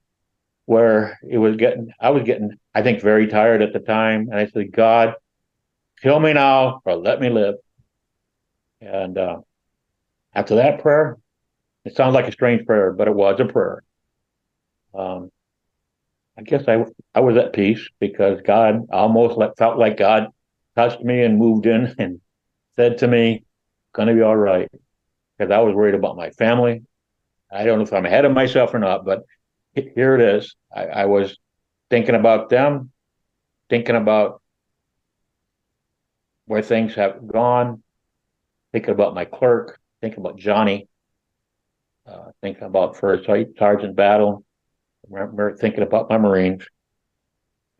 where I was getting, I think, very tired at the time. And I said, God, kill me now or let me live. And after that prayer, it sounds like a strange prayer, but it was a prayer. Um, I guess I was at peace because God almost felt like God touched me and moved in and said to me, "Gonna be all right." Because I was worried about my family. I don't know if I'm ahead of myself or not, but here it is. I was thinking about them, thinking about where things have gone, thinking about my clerk, thinking about Johnny, thinking about First Sergeant Battle. I remember thinking about my Marines,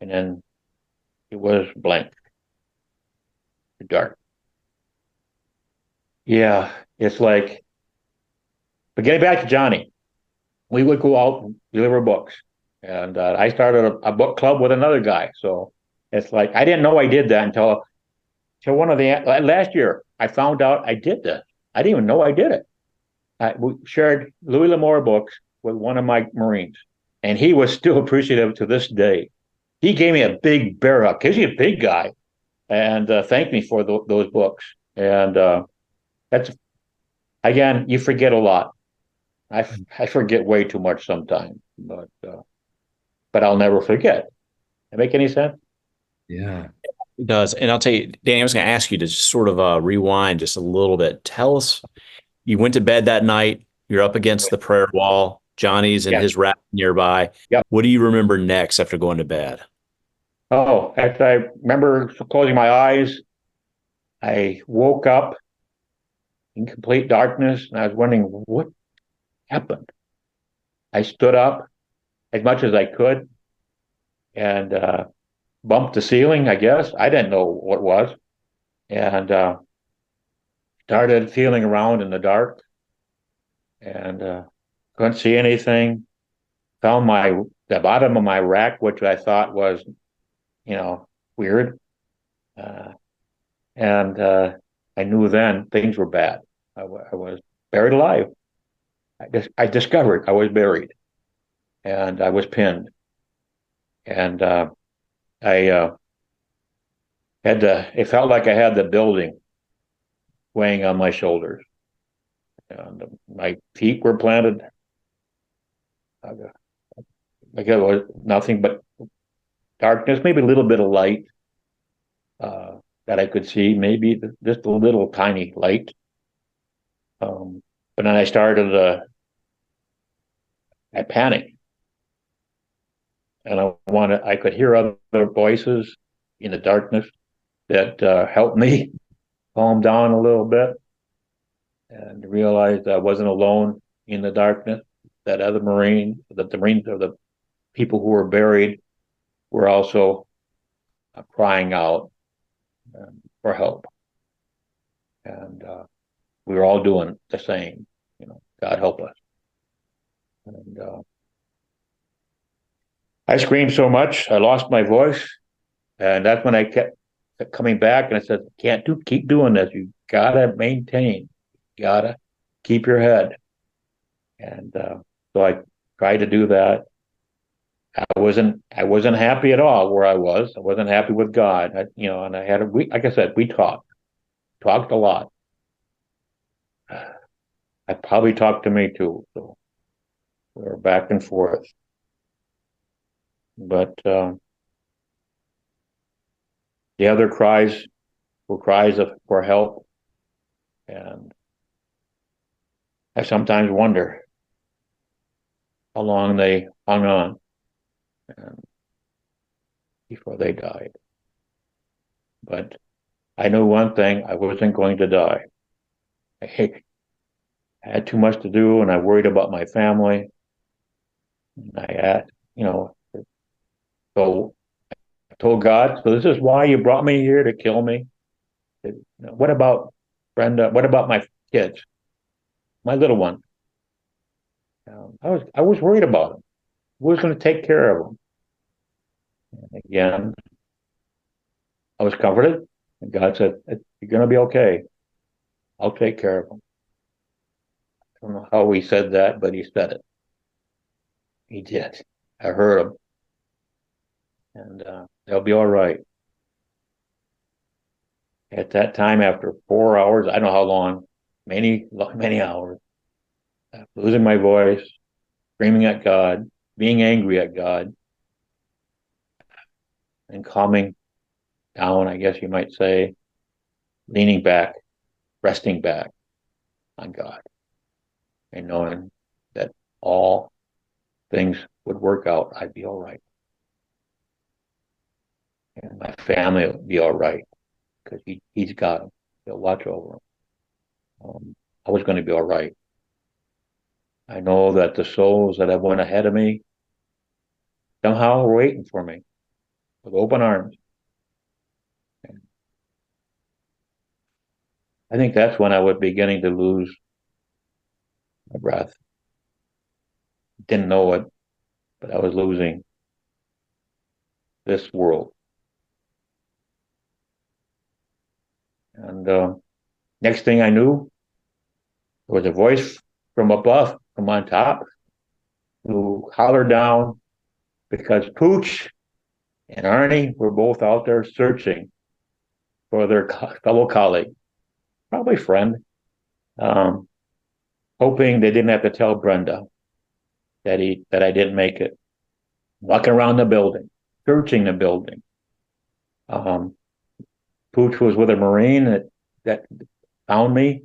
and then it was blank, dark. Yeah, it's like, but getting back to Johnny, we would go out and deliver books. And I started a book club with another guy. So it's like, I didn't know I did that until one of the last year, I found out I did this. I didn't even know I did it. We shared Louis L'Amour books with one of my Marines, and he was still appreciative to this day. He gave me a big bear hug because he's a big guy, and thanked me for those books. And that's, again, you forget a lot. I forget way too much sometimes, but I'll never forget. That make any sense? Yeah. It does. And I'll tell you, Danny, I was going to ask you to just sort of rewind just a little bit. Tell us, you went to bed that night, you're up against the prayer wall, Johnny's and Yeah. his raft nearby. Yep. What do you remember next after going to bed? Oh, after I remember closing my eyes, I woke up in complete darkness, and I was wondering what happened. I stood up as much as I could and bumped the ceiling, I guess. I didn't know what it was. And started feeling around in the dark and couldn't see anything. Found the bottom of my rack, which I thought was, weird. Uh, and I knew then things were bad. I was buried alive. I discovered I was buried and I was pinned. And I it felt like I had the building weighing on my shoulders. And my feet were planted. Like it was nothing but darkness, maybe a little bit of light that I could see, maybe just a little tiny light. But then I started, I panicked, and I could hear other voices in the darkness that helped me calm down a little bit and realized I wasn't alone in the darkness. That other the Marines or the people who were buried were also crying out for help. And we were all doing the same, God help us. And I screamed so much, I lost my voice. And that's when I kept coming back and I said, keep doing this. You gotta maintain, you gotta keep your head. And so I tried to do that. I wasn't happy at all where I was. I wasn't happy with God. And I had like I said, we talked a lot. I probably talked to me too. So we were back and forth. But the other cries were cries for help. And I sometimes wonder how long they hung on before they died. But I knew one thing, I wasn't going to die. I had too much to do and I worried about my family. And so I told God, so this is why you brought me here, to kill me? What about Brenda? What about my kids? My little one? I was worried about them. Who was going to take care of them? And again, I was comforted, and God said, "You're going to be okay. I'll take care of them." I don't know how he said that, but he said it. He did. I heard them, and they'll be all right. At that time, after 4 hours, I don't know how long, many hours, losing my voice, screaming at God, being angry at God, and calming down, I guess you might say, leaning back, resting back on God, and knowing that all things would work out. I'd be all right. And my family would be all right because he's got them. He'll watch over them. I was going to be all right. I know that the souls that have went ahead of me somehow are waiting for me with open arms. And I think that's when I was beginning to lose my breath. Didn't know it, but I was losing this world. And next thing I knew, there was a voice from above, from on top, who hollered down because Pooch and Arnie were both out there searching for their fellow colleague, probably friend, hoping they didn't have to tell Brenda that I didn't make it. Walking around the building, searching the building. Pooch was with a Marine that found me,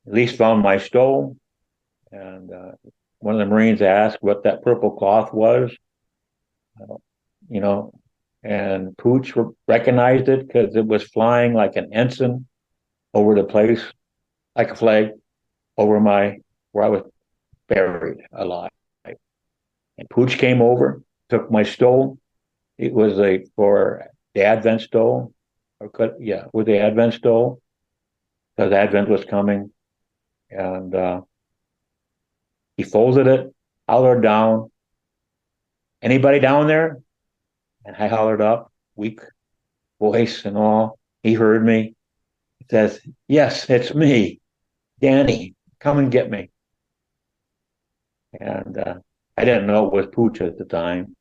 at least found my stole. And one of the Marines asked what that purple cloth was, you know, and Pooch recognized it because it was flying like an ensign over the place, like a flag over where I was buried alive. And Pooch came over, took my stole. It was for the Advent stole, with the Advent stole, because Advent was coming, and he folded it, hollered down, "Anybody down there?" And I hollered up, weak voice and all. He heard me. He says, "Yes, it's me, Danny. Come and get me." And I didn't know it was Pooch at the time,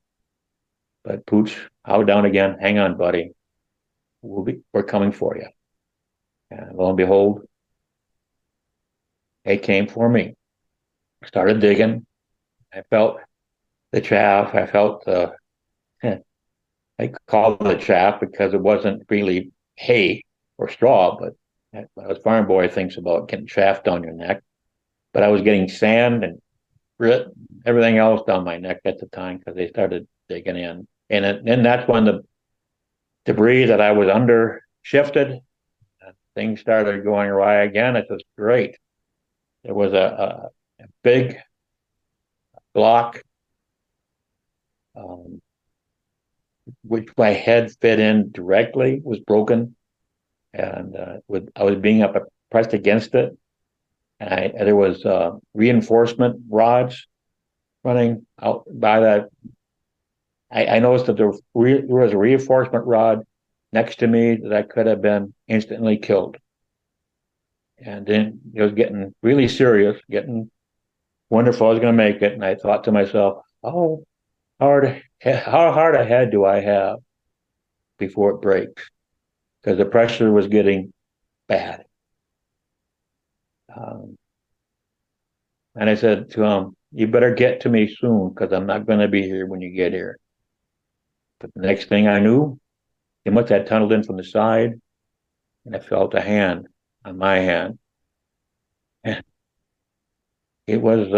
but Pooch hollered down again. "Hang on, buddy. We're coming for you." And lo and behold, they came for me. Started digging. I felt the chaff. I felt I called it chaff because it wasn't really hay or straw, but as farm boy thinks about getting chaff down your neck. But I was getting sand and grit, everything else down my neck at the time because they started digging in. And then that's when the debris that I was under shifted. And things started going awry again. It was great. There was a big block, which my head fit in directly, was broken, and I was being pressed against it, and there was reinforcement rods running out by that. I noticed that there was a reinforcement rod next to me that I could have been instantly killed, and then it was getting really serious, getting wonderful. I was going to make it, and I thought to myself, "Oh, how hard a head do I have before it breaks?" Because the pressure was getting bad. And I said to him, "You better get to me soon because I'm not going to be here when you get here." But the next thing I knew, he must have tunneled in from the side, and I felt a hand on my hand. And it was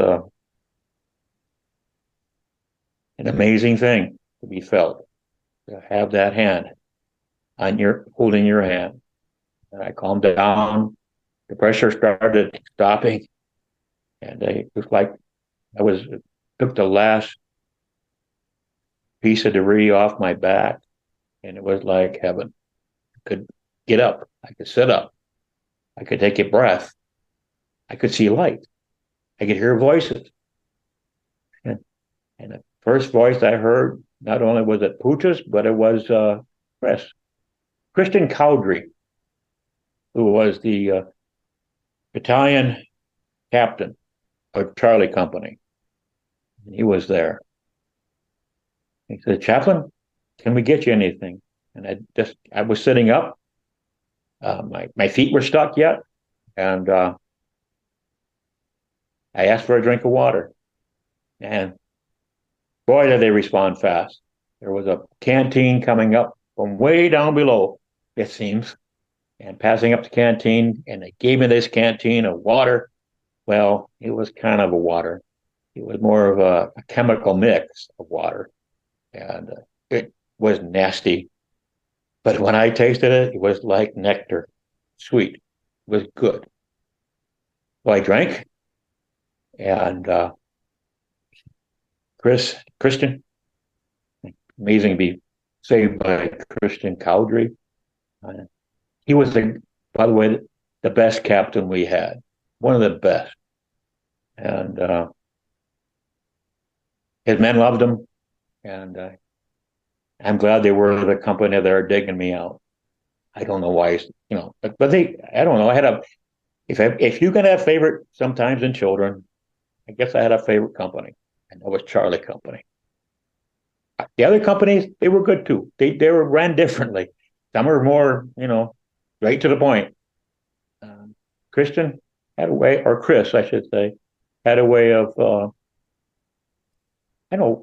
an amazing thing to be felt, to have that hand holding your hand. And I calmed down. The pressure started stopping, and it was like took the last piece of debris off my back, and it was like heaven. I could get up. I could sit up. I could take a breath. I could see light. I could hear voices. And the first voice I heard, not only was it Pooch's, but it was Christian Cowdrey, who was the battalion captain of Charlie Company. He was there. He said, Chaplain, can we get you anything? And I was sitting up. My feet were stuck yet. And I asked for a drink of water. And boy, did they respond fast. There was a canteen coming up from way down below, it seems, and passing up the canteen. And they gave me this canteen of water. Well, it was kind of a water. It was more of a chemical mix of water. And it was nasty. But when I tasted it, it was like nectar, sweet. It was good. Well, I drank, and Christian, amazing to be saved by Christian Cowdery. He was, by the way, the best captain we had, one of the best. And his men loved him, and I'm glad they were the company that are digging me out. I don't know why, but I don't know. If you can have favorite sometimes in children, I guess I had a favorite company, and that was Charlie Company. The other companies, they were good too. They were ran differently. Some were more, right to the point. Christian had a way, or Chris, I should say, had a way of,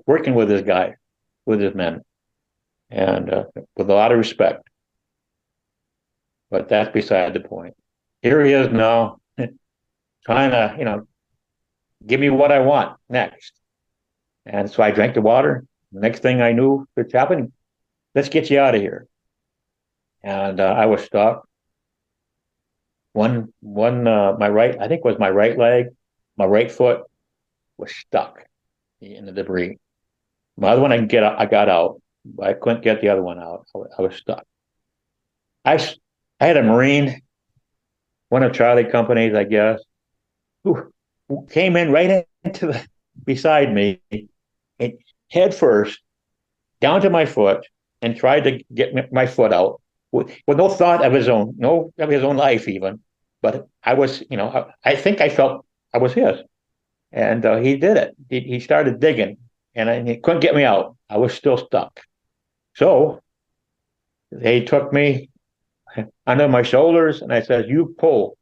working with his guys, with his men, and with a lot of respect. But that's beside the point. Here he is now, trying to, give me what I want next. And so I drank the water. The next thing I knew, the chaplain, let's get you out of here. And I was stuck. My right, I think it was my right leg, my right foot was stuck in the debris. My other one I got out, but I couldn't get the other one out. I was stuck. I had a Marine, one of Charlie Company's, I guess, who came in right beside me, and head first, down to my foot, and tried to get my foot out with no thought of his own life even. But I was, I think I felt I was his, and he did it. He started digging, and he couldn't get me out. I was still stuck. So they took me under my shoulders, and I said, "You pull.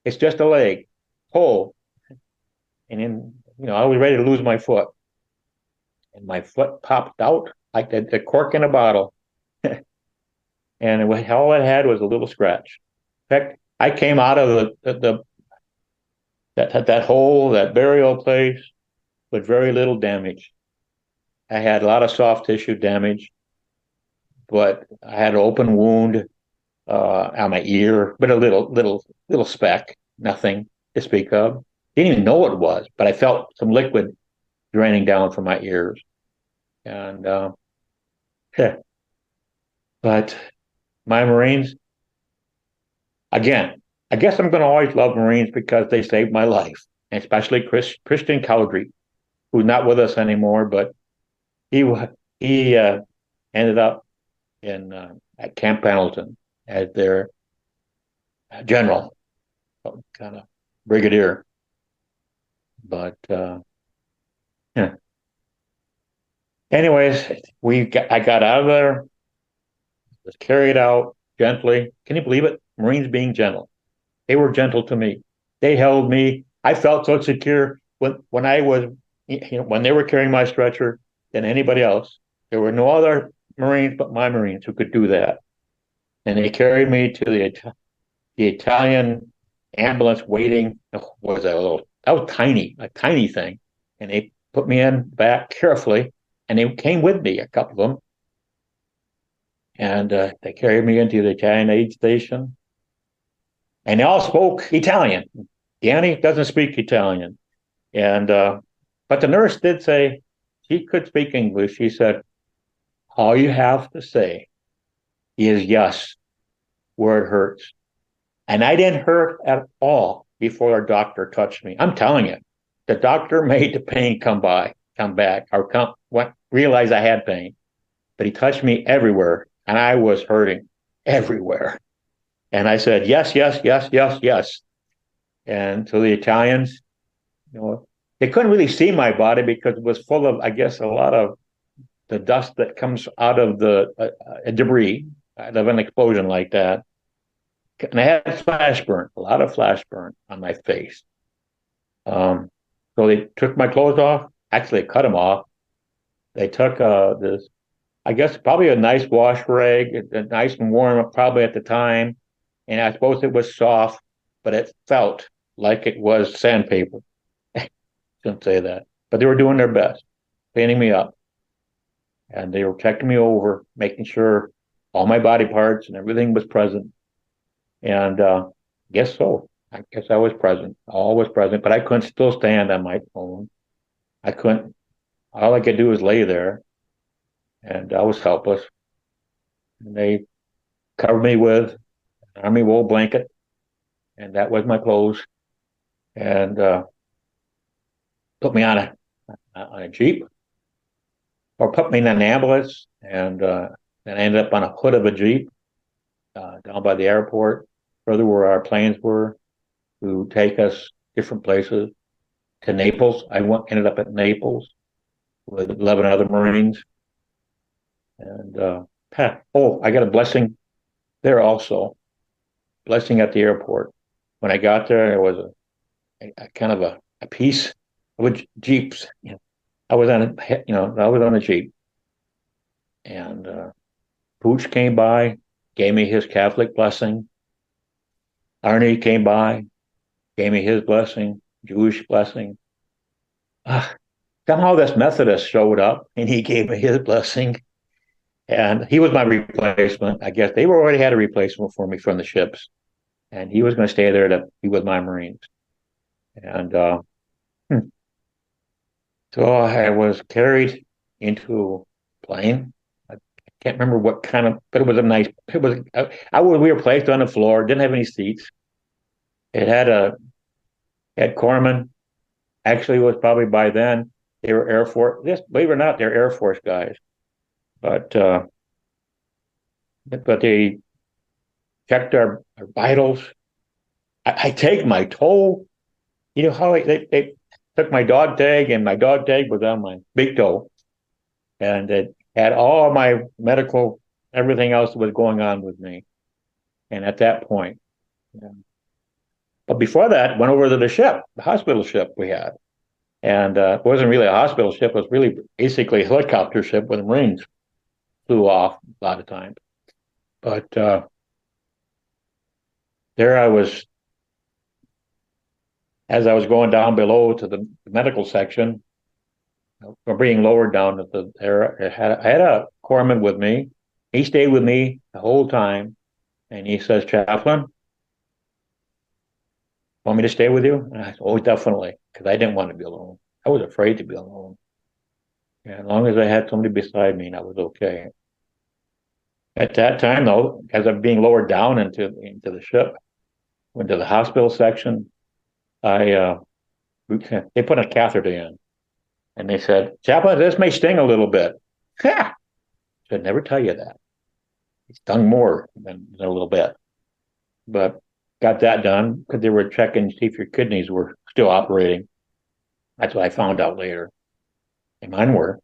It's just a leg. Pull." And then, I was ready to lose my foot, and my foot popped out like the cork in a bottle. And all it had was a little scratch. In fact, I came out of that hole, that burial place, with very little damage. I had a lot of soft tissue damage, but I had an open wound on my ear, but a little speck, nothing to speak of. Didn't even know what it was, but I felt some liquid draining down from my ears. And but my Marines, again, I guess I'm going to always love Marines because they saved my life, and especially Christian Cowdery, who's not with us anymore, but he ended up at Camp Pendleton as their general, kind of brigadier. But yeah. Anyways, I got out of there, was carried out gently. Can you believe it? Marines being gentle. They were gentle to me. They held me. I felt so secure when I was, when they were carrying my stretcher than anybody else. There were no other Marines but my Marines who could do that. And they carried me to the Italian ambulance waiting. Was that was tiny, a tiny thing. And they put me in back carefully, and they came with me, a couple of them. And they carried me into the Italian aid station. And they all spoke Italian. Danny doesn't speak Italian. And but the nurse did say she could speak English. She said, all you have to say is yes, where it hurts. And I didn't hurt at all before our doctor touched me. I'm telling you, the doctor made the pain come back, or realize I had pain. But he touched me everywhere, and I was hurting everywhere. And I said, yes, yes, yes, yes, yes. And so the Italians, they couldn't really see my body because it was full of, I guess, a lot of the dust that comes out of the debris out of an explosion like that. And I had flash burn, a lot of flash burn on my face. So they took my clothes off. Actually, they cut them off. They took this, I guess, probably a nice wash rag, nice and warm, probably at the time. And I suppose it was soft, but it felt like it was sandpaper. Shouldn't say that, but they were doing their best, cleaning me up, and they were checking me over, making sure all my body parts and everything was present. And guess so. I guess I was present, all was present, but I couldn't still stand on my own. I couldn't. All I could do was lay there, and I was helpless. And they covered me with an army wool blanket, and that was my clothes, and put me on a jeep, or put me in an ambulance, and then I ended up on a hood of a jeep down by the airport, further where our planes were, to take us different places to Naples. Ended up at Naples with 11 other Marines, and I got a blessing there also. Blessing at the airport. When I got there was a kind of a piece with jeeps. I was on a jeep, and Pooch came by, gave me his Catholic blessing. Arnie came by, gave me his blessing, Jewish blessing. Somehow this Methodist showed up, and he gave me his blessing, and he was my replacement. I guess they already had a replacement for me from the ships, and he was going to stay there to be with my Marines. And so I was carried into a plane. I can't remember what kind of, but it was a nice. It was. We were placed on the floor. Didn't have any seats. It had corpsmen. Actually, it was probably by then they were Air Force. Yes, believe it or not, they're Air Force guys. But they checked our vitals. I take my toe. You know how they took my dog tag, and my dog tag was on my big toe, and it had all my medical, everything else that was going on with me. And at that point, but before that, went over to the ship, the hospital ship we had, and it wasn't really a hospital ship; it was really basically a helicopter ship where the Marines flew off a lot of times. But there I was. As I was going down below to the medical section, or being lowered down at I had a corpsman with me. He stayed with me the whole time, and he says, "Chaplain, want me to stay with you?" And I said, "Oh, definitely," because I didn't want to be alone. I was afraid to be alone. And as long as I had somebody beside me, I was okay. At that time, though, as I'm being lowered down into the ship, went to the hospital section. They put a catheter in, and they said, "Chaplain, this may sting a little bit." Ha! Should never tell you that. It stung more than a little bit, but got that done because they were checking to see if your kidneys were still operating. That's what I found out later. And mine were.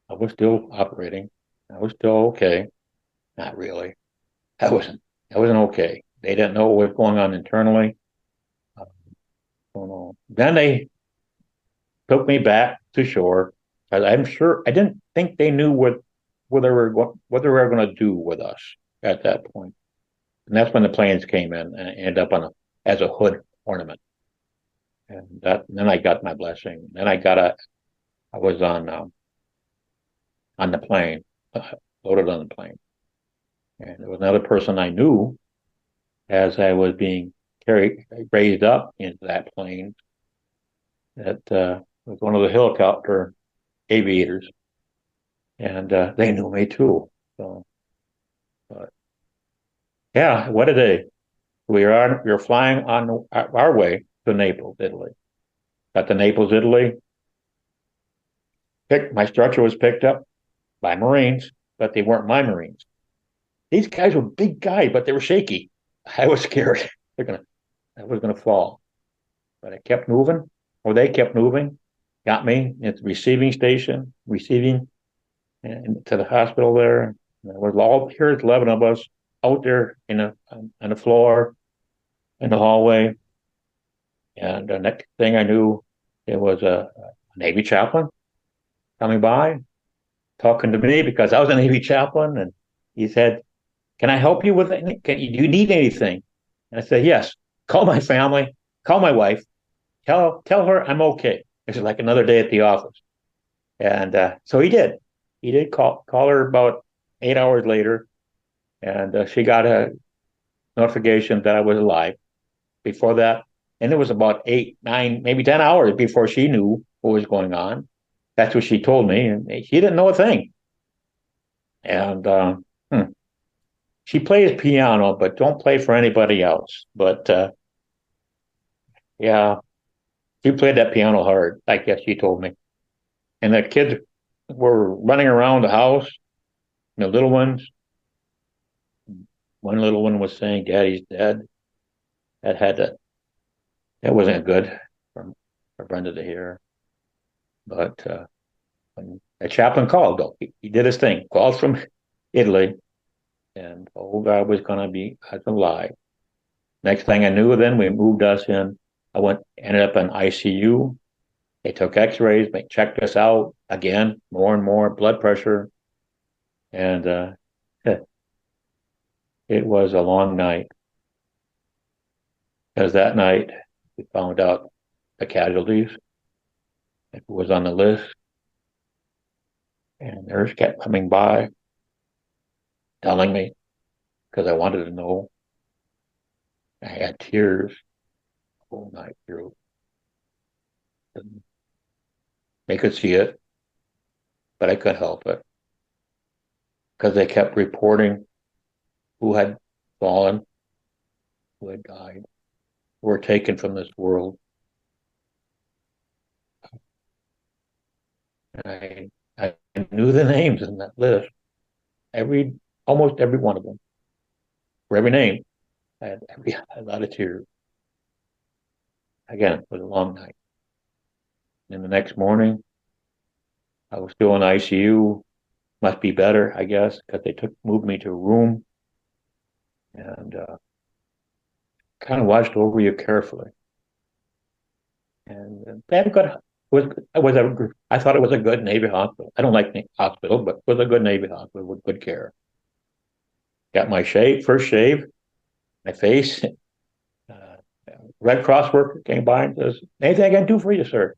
I was still operating. I was still okay. Not really. I wasn't okay. They didn't know what was going on internally. Then they took me back to shore. I'm sure I didn't think they knew what they were going to do with us at that point. And that's when the planes came in and ended up as a hood ornament. And then I got my blessing. Then I was on the plane, loaded on the plane, and there was another person I knew as I was being raised up into that plane. That was one of the helicopter aviators, and they knew me too. So, but yeah, what a day! We were flying on our way to Naples, Italy. Got to Naples, Italy. My structure was picked up by Marines, but they weren't my Marines. These guys were big guys, but they were shaky. I was scared. I was gonna fall, but I kept moving, or they kept moving. Got me at the receiving station, receiving and to the hospital there. And there was here's 11 of us out there on the floor in the hallway. And the next thing I knew, it was a Navy chaplain coming by, talking to me because I was a Navy chaplain. And he said, "Can I help you with anything? Do you need anything?" And I said, "Yes. Call my family, call my wife, tell her I'm okay." It was like another day at the office. And so he did. He did call her about 8 hours later, and she got a notification that I was alive. Before that, and it was about 8, 9, maybe 10 hours before she knew what was going on. That's what she told me, and she didn't know a thing. And she plays piano, but don't play for anybody else. But yeah, she played that piano hard, I guess she told me. And the kids were running around the house, the little ones. One little one was saying, "Daddy's dead." That wasn't good for Brenda to hear. But when a chaplain called, though, he did his thing, called from Italy, and the old guy was going to be alive. Next thing I knew, then we moved us in. Ended up in ICU. They took X-rays, they checked us out again, more and more blood pressure, and it was a long night. Because that night we found out the casualties. It was on the list, and nurse kept coming by, telling me because I wanted to know. I had tears the whole night through. They could see it, but I couldn't help it because they kept reporting who had fallen, who had died, who were taken from this world. And I knew the names in that list, almost every one of them. For every name, I had a lot of tears. Again, it was a long night. And the next morning, I was still in ICU. Must be better, I guess, because they moved me to a room and kind of watched over you carefully. And they had a good. I thought it was a good Navy hospital. I don't like hospital, but it was a good Navy hospital with good care. Got my first shave, my face. Red Cross worker came by and says, "Anything I can do for you, sir?"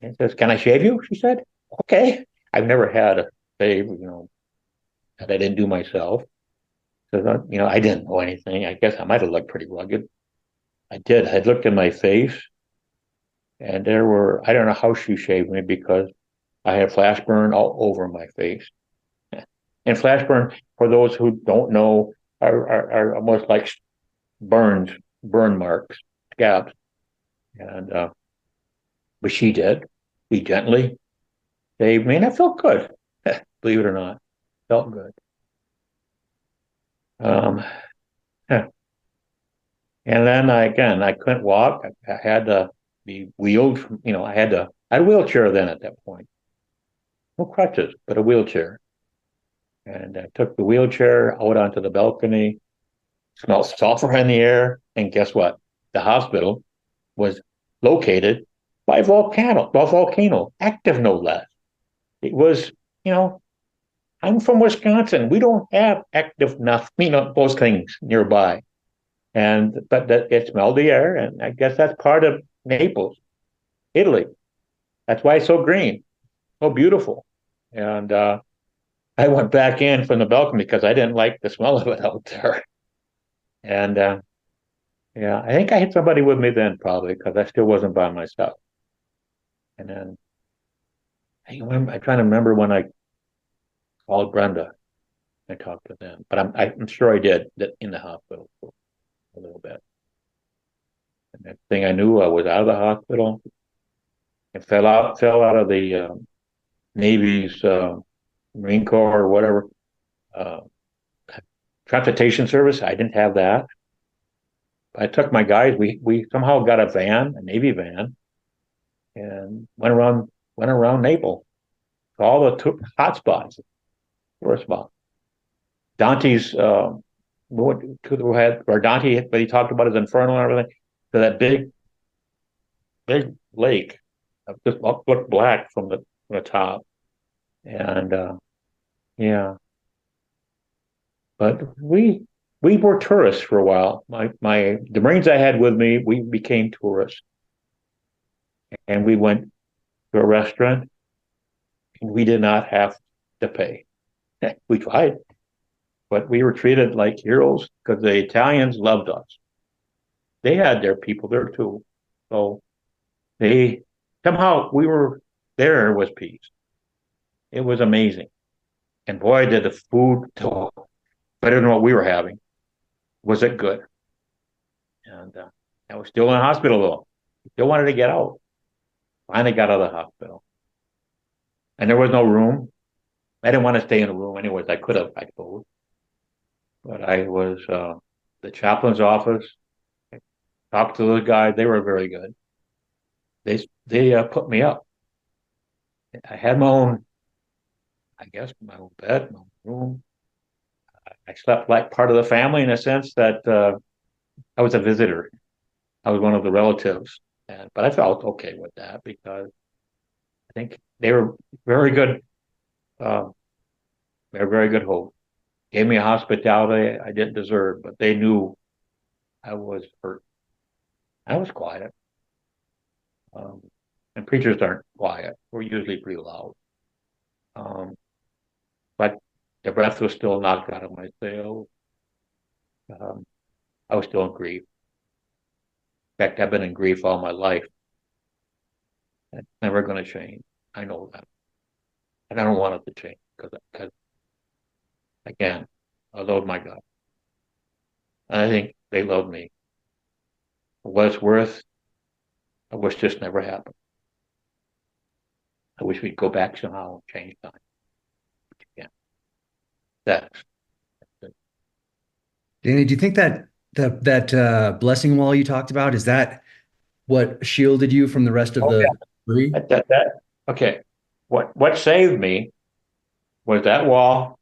He says, "Can I shave you?" She said, "Okay." I've never had a shave, that I didn't do myself. So, I didn't know anything. I guess I might have looked pretty rugged. I did. I looked in my face, and I don't know how she shaved me because I had flash burn all over my face. And flash burn, for those who don't know, are almost like burn marks, scabs. And but she did. She gently shaved me, and I felt good. Believe it or not, felt good. And then I couldn't walk. I had to be wheeled. I had a wheelchair then at that point. No crutches, but a wheelchair. And I took the wheelchair out onto the balcony, smelled sulfur in the air, and guess what? The hospital was located by volcano, active no less. It was, I'm from Wisconsin. We don't have active those things nearby. But it smelled the air, and I guess that's part of Naples, Italy. That's why it's so green, so beautiful. And I went back in from the balcony because I didn't like the smell of it out there. And yeah, I think I had somebody with me then probably because I still wasn't by myself. And then I'm trying to remember when I called Brenda and talked to them, but I'm sure I did that in the hospital for a little bit. And next thing I knew, I was out of the hospital and fell out of the Navy's Marine Corps or whatever transportation service. I didn't have that. I took my guys. We somehow got a Navy van, and went around Naples. all the hot spots, tourist spots. Dante's what had or Dante, but he talked about his Inferno and everything. So that big lake just looked black from the top, and yeah. But we were tourists for a while. The Marines I had with me, we became tourists, and we went to a restaurant, and we did not have to pay. We tried, but we were treated like heroes because the Italians loved us. They had their people there too, so they somehow we were there was peace. It was amazing, and boy, did the food better than what we were having. Was it good? And I was still in the hospital though. Still wanted to get out. Finally got out of the hospital, and there was no room. I didn't want to stay in a room anyways. I could have, I suppose, but I was the chaplain's office. I talked to those guys. They were very good. They put me up. I had my own, I guess, my own bed, my own room. I slept like part of the family in a sense that I was a visitor. I was one of the relatives, but I felt okay with that because I think they were very good. They were very good host. Gave me a hospitality I didn't deserve, but they knew I was hurt. I was quiet, and preachers aren't quiet. We're usually pretty loud, but the breath was still knocked out of my sails. I was still in grief. In fact, I've been in grief all my life. It's never going to change. I know that. And I don't want it to change because again, I love my God. And I think they love me. For what it's worth, I wish this never happened. I wish we'd go back somehow and change time. Yeah. That's it. Danny, do you think that blessing wall you talked about, is that what shielded you from the rest of the debris? Okay. What saved me was that wall,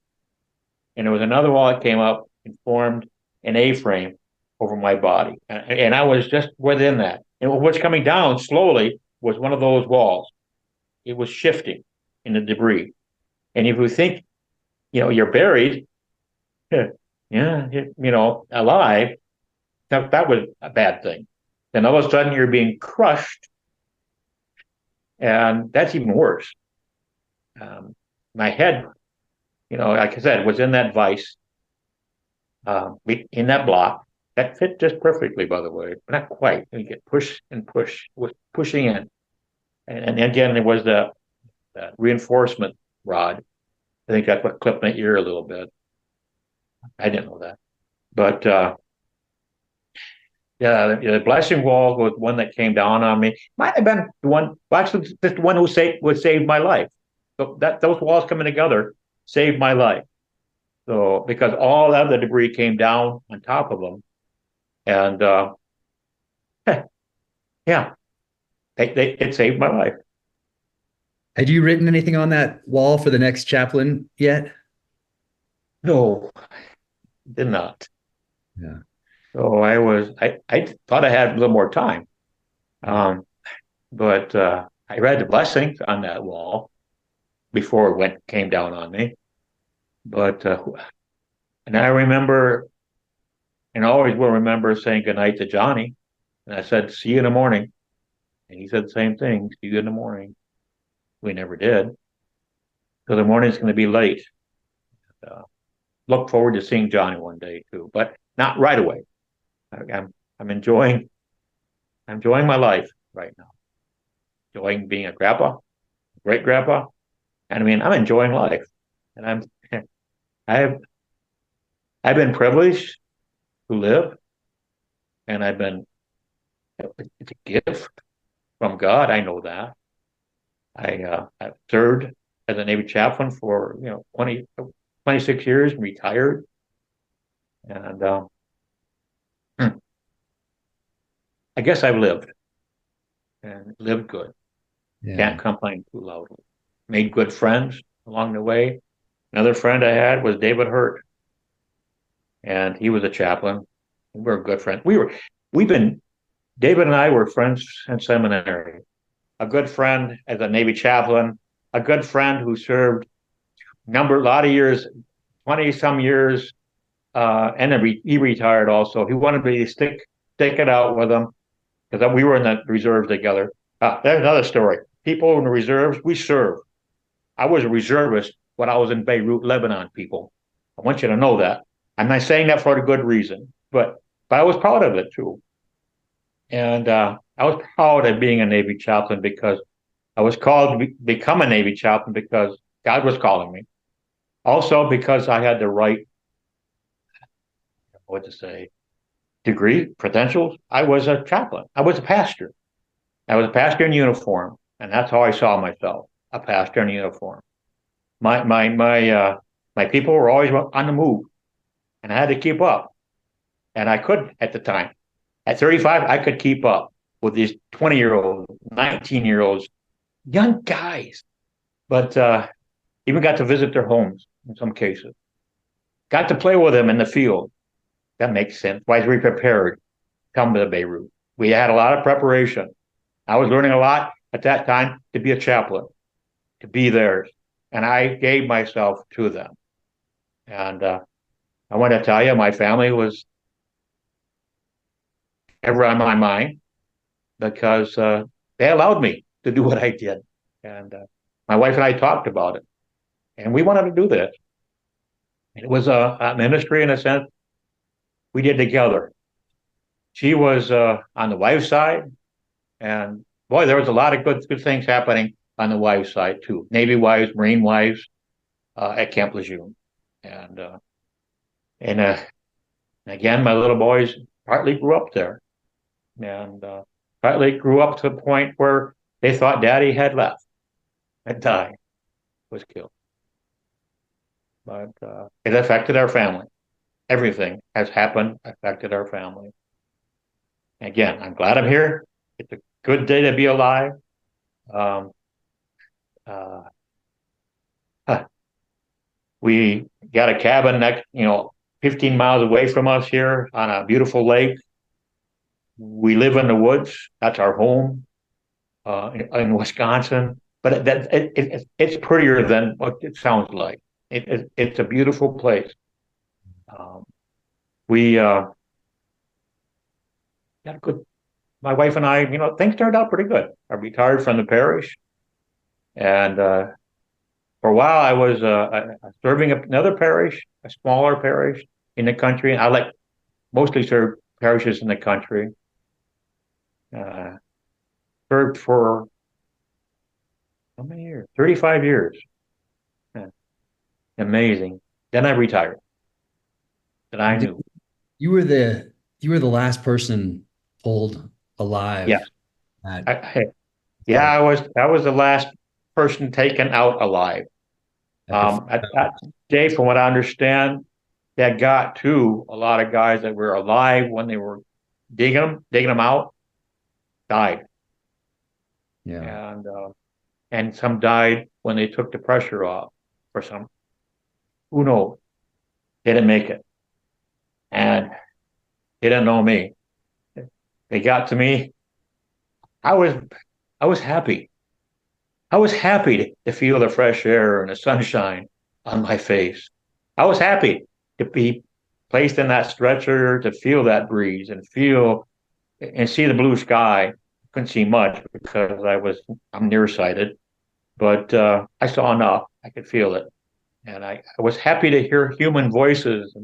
and there was another wall that came up and formed an A-frame over my body, and I was just within that. And what's coming down slowly was one of those walls. It was shifting in the debris, and if you think, you're buried, yeah, alive, that was a bad thing. Then all of a sudden you're being crushed, and that's even worse. My head, like I said, was in that vice, in that block. That fit just perfectly, by the way, but not quite. You get push and push, was pushing in. And again, there was the reinforcement rod. I think that's what clipped my ear a little bit. I didn't know that. But yeah, the blessing wall was one that came down on me. Might have been the one, actually, the one who saved my life. So those walls coming together saved my life. So because all of the debris came down on top of them, and yeah, it saved my life. Had you written anything on that wall for the next chaplain yet? No, did not. Yeah. So I thought I had a little more time, but I read the blessings on that wall before it came down on me. But and I remember, and I always will remember saying goodnight to Johnny, and I said, "See you in the morning," and he said the same thing, "See you in the morning." We never did, so the morning's going to be late. Look forward to seeing Johnny one day too, but not right away. I'm enjoying my life right now. Enjoying being a grandpa, great grandpa, and I mean I'm enjoying life, and I've been privileged to live, and it's a gift from God. I know that. I've served as a Navy chaplain for 26 years, and retired, and I guess I've lived and lived good. Yeah. Can't complain too loudly. made good friends along the way. Another friend I had was David Hurt, and he was a chaplain. We were good friends. David and I were friends in seminary. A good friend as a Navy chaplain, a good friend who served a lot of years, 20 some years, and then he retired also. He wanted me to stick it out with him because we were in the reserves together. There's another story. People in the reserves, we serve. I was a reservist when I was in Beirut, Lebanon, people. I want you to know that. I'm not saying that for a good reason, but I was proud of it too. And I was proud of being a Navy chaplain because I was called to become a Navy chaplain because God was calling me. Also because I had the right, degree, credentials. I was a chaplain. I was a pastor. I was a pastor in uniform, and that's how I saw myself, a pastor in uniform. My people were always on the move, and I had to keep up. And I could at the time. At 35, I could keep up with these 20-year-olds, 19-year-olds, young guys. But even got to visit their homes in some cases. Got to play with them in the field. That makes sense. Why we prepared to come to Beirut? We had a lot of preparation. I was learning a lot at that time to be a chaplain, to be theirs. And I gave myself to them. And I want to tell you, my family was ever on my mind because they allowed me to do what I did. And my wife and I talked about it. And we wanted to do this. It was a ministry in a sense we did together. She was on the wife's side. And boy, there was a lot of good things happening on the wives' side too. Navy wives, Marine wives at Camp Lejeune. And again, my little boys partly grew up there. And partly grew up to the point where they thought Daddy had left, had died, was killed. But it affected our family. Everything has happened, affected our family. Again, I'm glad I'm here. It's a good day to be alive. We got a cabin next, 15 miles away from us here on a beautiful lake. We live in the woods. That's our home in Wisconsin. But it's prettier than what it sounds like. It's a beautiful place. We got a good. My wife and I, things turned out pretty good. I retired from the parish, and for a while I was serving another parish, a smaller parish in the country. I mostly serve parishes in the country. Served for how many years? 35 years. Yeah. Amazing. Then I retired. That I knew. You were the last person pulled alive. Yeah. I was the last person taken out alive. At that day, from what I understand, that got to a lot of guys that were alive when they were digging them out, died. Yeah. And some died when they took the pressure off. For some, who knows? They didn't make it, and they didn't know me. They got to me. I was happy. I was happy to feel the fresh air and the sunshine on my face. I was happy to be placed in that stretcher, to feel that breeze and see the blue sky. Couldn't see much because I'm nearsighted, but I saw enough. I could feel it, and I was happy to hear human voices.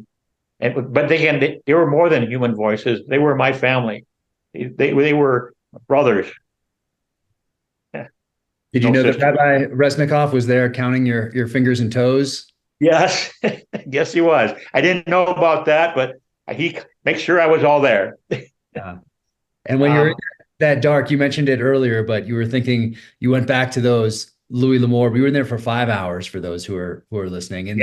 But again, they were more than human voices. They were my family. They were brothers. Did you know that Rabbi Resnikov was there counting your fingers and toes? Yes, yes, he was. I didn't know about that, but he makes sure I was all there. Yeah. And when you're in that dark, you mentioned it earlier, but you were thinking you went back to those Louis L'Amour. We were in there for 5 hours for those who are listening. In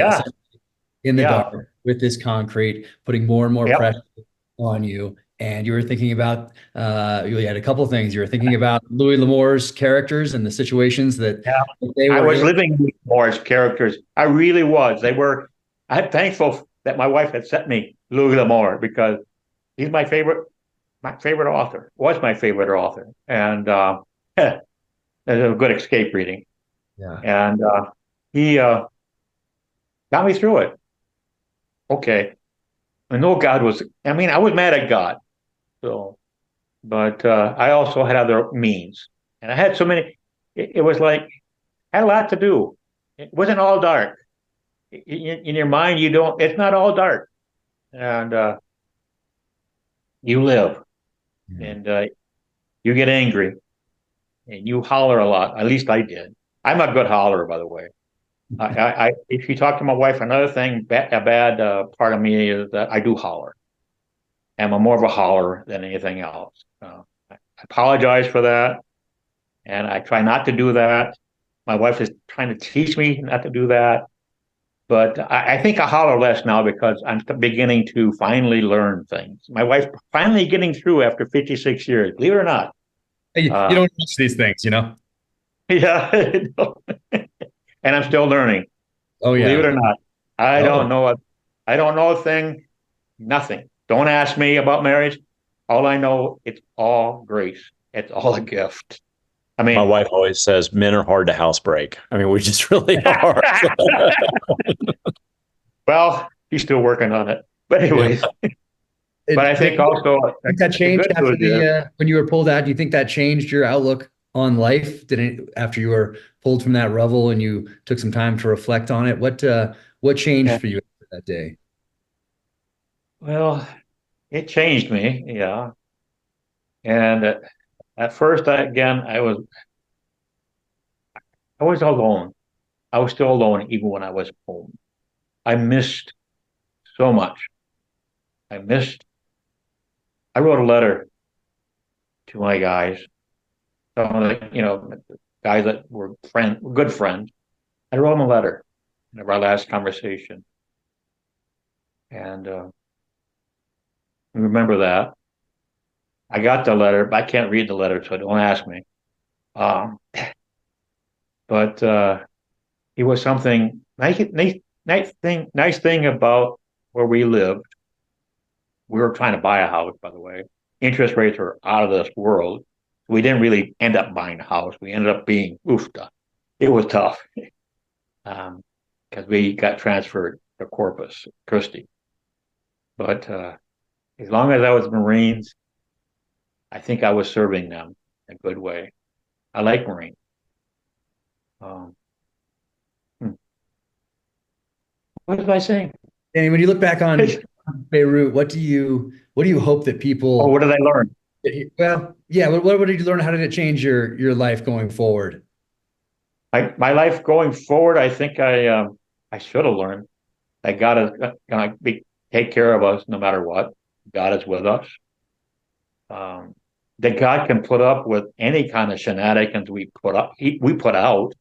the dark with this concrete, putting more and more pressure on you. and you were thinking about you had a couple of things. You were thinking about Louis L'Amour's characters and the situations that Yeah. they I were was in. living more as characters. I really was. I'm thankful that my wife had sent me Louis L'Amour because he's my favorite author, was my favorite author. And it's a good escape reading. Yeah. And he got me through it. Okay. I know I was mad at God. So, but I also had other means. And I had so many, it was like, I had a lot to do. It wasn't all dark. In your mind, it's not all dark. And you live Yeah. and you get angry and you holler a lot. At least I did. I'm a good hollerer, by the way. If you talk to my wife, another thing, a bad part of me is that I do holler. I'm more of a holler than anything else. I apologize for that, and I try not to do that. My wife is trying to teach me not to do that, but I think I holler less now because I'm beginning to finally learn things. My wife's finally getting through after 56 years, believe it or not. You don't teach these things, you know? Yeah, and I'm still learning. Oh, Believe yeah. it or not, I Oh, don't know. I don't know a thing. Nothing. Don't ask me about marriage. All I know, it's all grace. It's all a gift. I My mean, wife always says men are hard to housebreak. I mean, we just really are. well, he's still working on it. But Yeah. anyways, but I think also think that the changed good after news is, when you were pulled out? Do you think that changed your outlook on life? Did it after you were pulled from that revel and you took some time to reflect on it? What changed yeah, for you after that day? well, it changed me. Yeah. And at first, I was alone. I was still alone even when I was home. I missed so much. I missed, I wrote a letter to my guys, some of the guys that were good friends. I wrote them a letter in our last conversation. And remember that. I got the letter, but I can't read the letter, so don't ask me. Um, but it was something nice thing about where we lived. We were trying to buy a house, by the way. Interest rates were out of this world. We didn't really end up buying a house. We ended up being oofta. It was tough because we got transferred to Corpus Christi. But as long as I was Marines, I think I was serving them in a good way. I like Marines. Um, hmm. What was I saying? And when you look back on Beirut, what do you hope that Oh, people, what did I learn? well, yeah, what did you learn? How did it change your life going forward? My life going forward, I think I should have learned that God is going to take care of us no matter what. God is with us. Um, that God can put up with any kind of shenanigans we put out.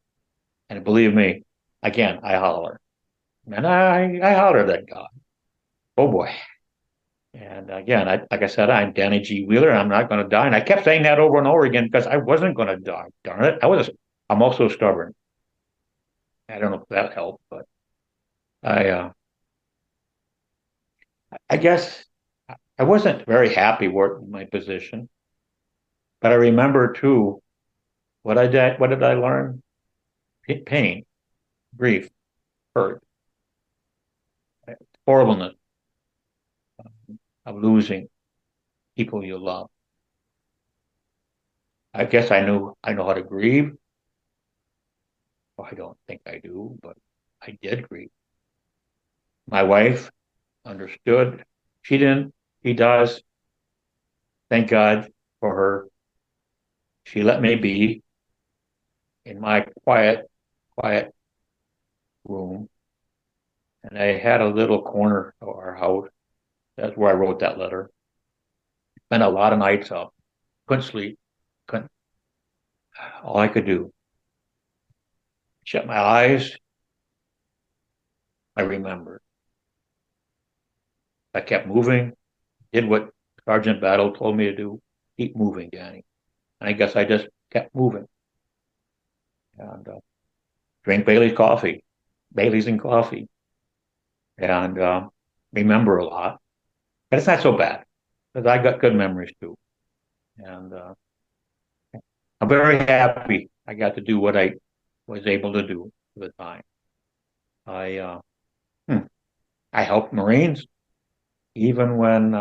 And believe me, again, I holler. And I hollered at God. Oh boy. And again, like I said, I'm Danny G. Wheeler, and I'm not going to die. And I kept saying that over and over again because I wasn't going to die. Darn it. I'm also stubborn. I don't know if that helped, but I, uh, I guess I wasn't very happy with my position. But I remember too, what did I learn? Pain, grief, hurt, horribleness of losing people you love. I guess I know how to grieve. Well, I don't think I do, but I did grieve. My wife understood. She didn't. He does. Thank God for her. She let me be in my quiet room. And I had a little corner of our house. That's where I wrote that letter. Spent a lot of nights up. Couldn't sleep. Couldn't. All I could do. Shut my eyes. I remembered. I kept moving. Did what Sergeant Battle told me to do. Keep moving, Danny. And I guess I just kept moving. And drink Bailey's and coffee, and remember a lot. But it's not so bad because I got good memories too. And I'm very happy I got to do what I was able to do for the time. I I helped Marines even when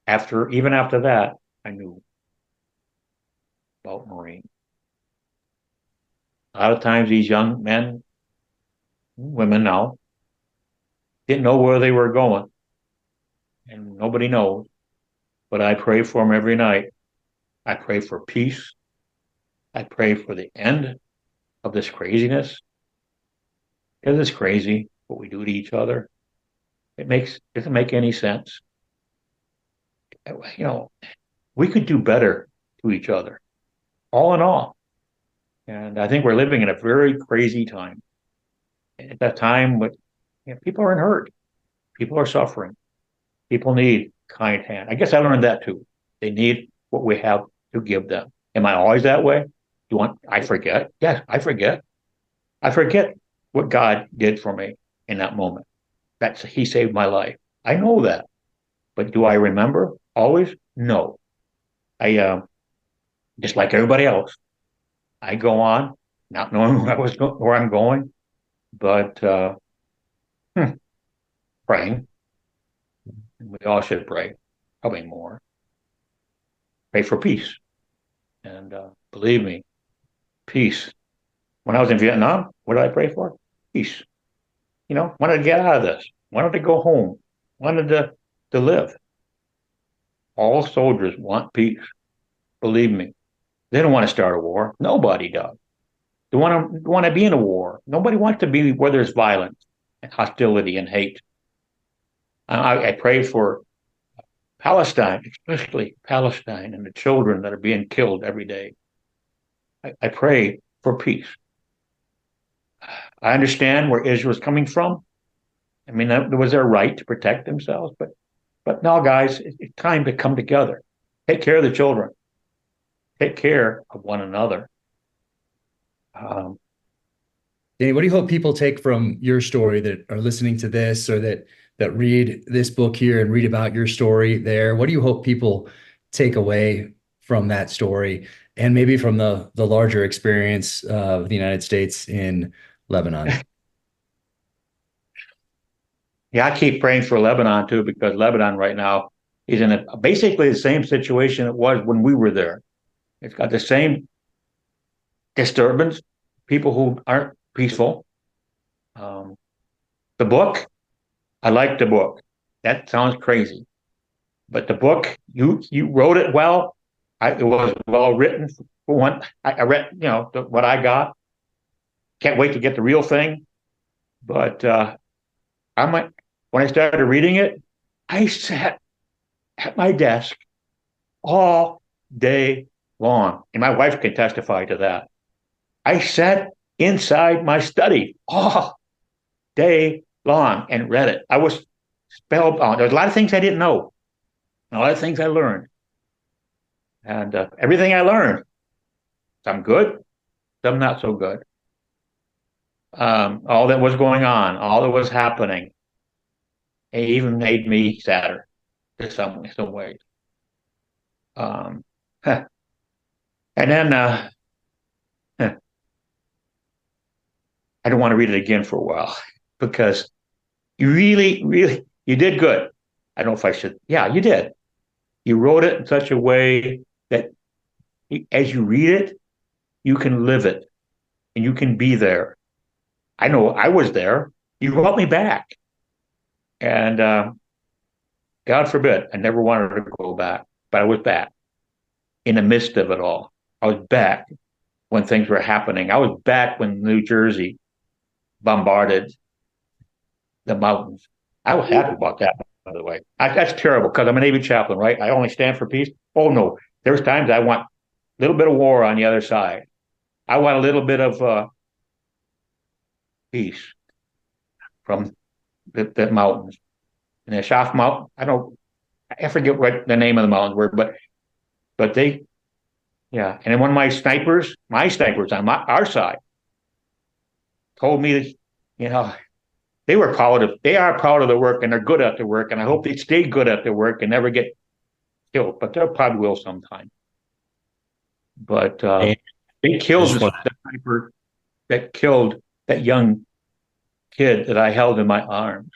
after that I knew about Marines. A lot of times these young men, women now, didn't know where they were going, and nobody knows. But I pray for them every night. I pray for peace. I pray for the end of this craziness. It is crazy what we do to each other. Doesn't make any sense. You know, we could do better to each other, all in all. And I think we're living in a very crazy time. At that time, people are hurt, people are suffering, people need kind hand. I guess I learned that too. They need what we have to give them. Am I always that way? I forget? Yes, I forget. I forget what God did for me in that moment. He saved my life. I know that. But do I remember always? No. I just like everybody else, I go on not knowing where I'm going, but praying. We all should pray, probably more. Pray for peace. And believe me, peace. When I was in Vietnam, what did I pray for? Peace. Wanted to get out of this, wanted to go home, wanted to live. All soldiers want peace. Believe me. They don't want to start a war. Nobody does. They want to be in a war. Nobody wants to be where there's violence and hostility and hate. I pray for Palestine, especially Palestine and the children that are being killed every day. I pray for peace. I understand where Israel's coming from. I mean, that was their right to protect themselves, but now, guys, it's time to come together. Take care of the children. Take care of one another. Danny, what do you hope people take from your story that are listening to this, or that read this book here and read about your story there? What do you hope people take away from that story, and maybe from the larger experience of the United States in Lebanon? Yeah, I keep praying for Lebanon too, because Lebanon right now is in basically the same situation it was when we were there. It's got the same disturbance, people who aren't peaceful. The book, I like the book. That sounds crazy, but the book, you wrote it well. It was well written. For one, I read, what I got. Can't wait to get the real thing. But when I started reading it, I sat at my desk all day long, and my wife can testify to that. I sat inside my study all day long and read it. I was spellbound. There's a lot of things I didn't know, a lot of things I learned, and everything I learned, some good, some not so good. All that was going on, all that was happening, it even made me sadder in some ways. And then I don't want to read it again for a while, because you really, really, you did good. I don't know if I should. Yeah, you did. You wrote it in such a way that as you read it, you can live it and you can be there. I know I was there. You brought me back. And God forbid, I never wanted to go back, but I was back in the midst of it all. I was back when things were happening. I was back when New Jersey bombarded the mountains. I was happy about that, by the way. That's terrible, because I'm a Navy chaplain, right? I only stand for peace. Oh, no. There's times I want a little bit of war on the other side. I want a little bit of peace from the mountains. in the Shaf Mountain. I forget what the name of the mountains were, but they, yeah. And then one of my snipers on our side, told me, they are proud of the work, and they're good at the work, and I hope they stay good at their work and never get killed, but they probably will sometime. But they killed the sniper that killed that young kid that I held in my arms.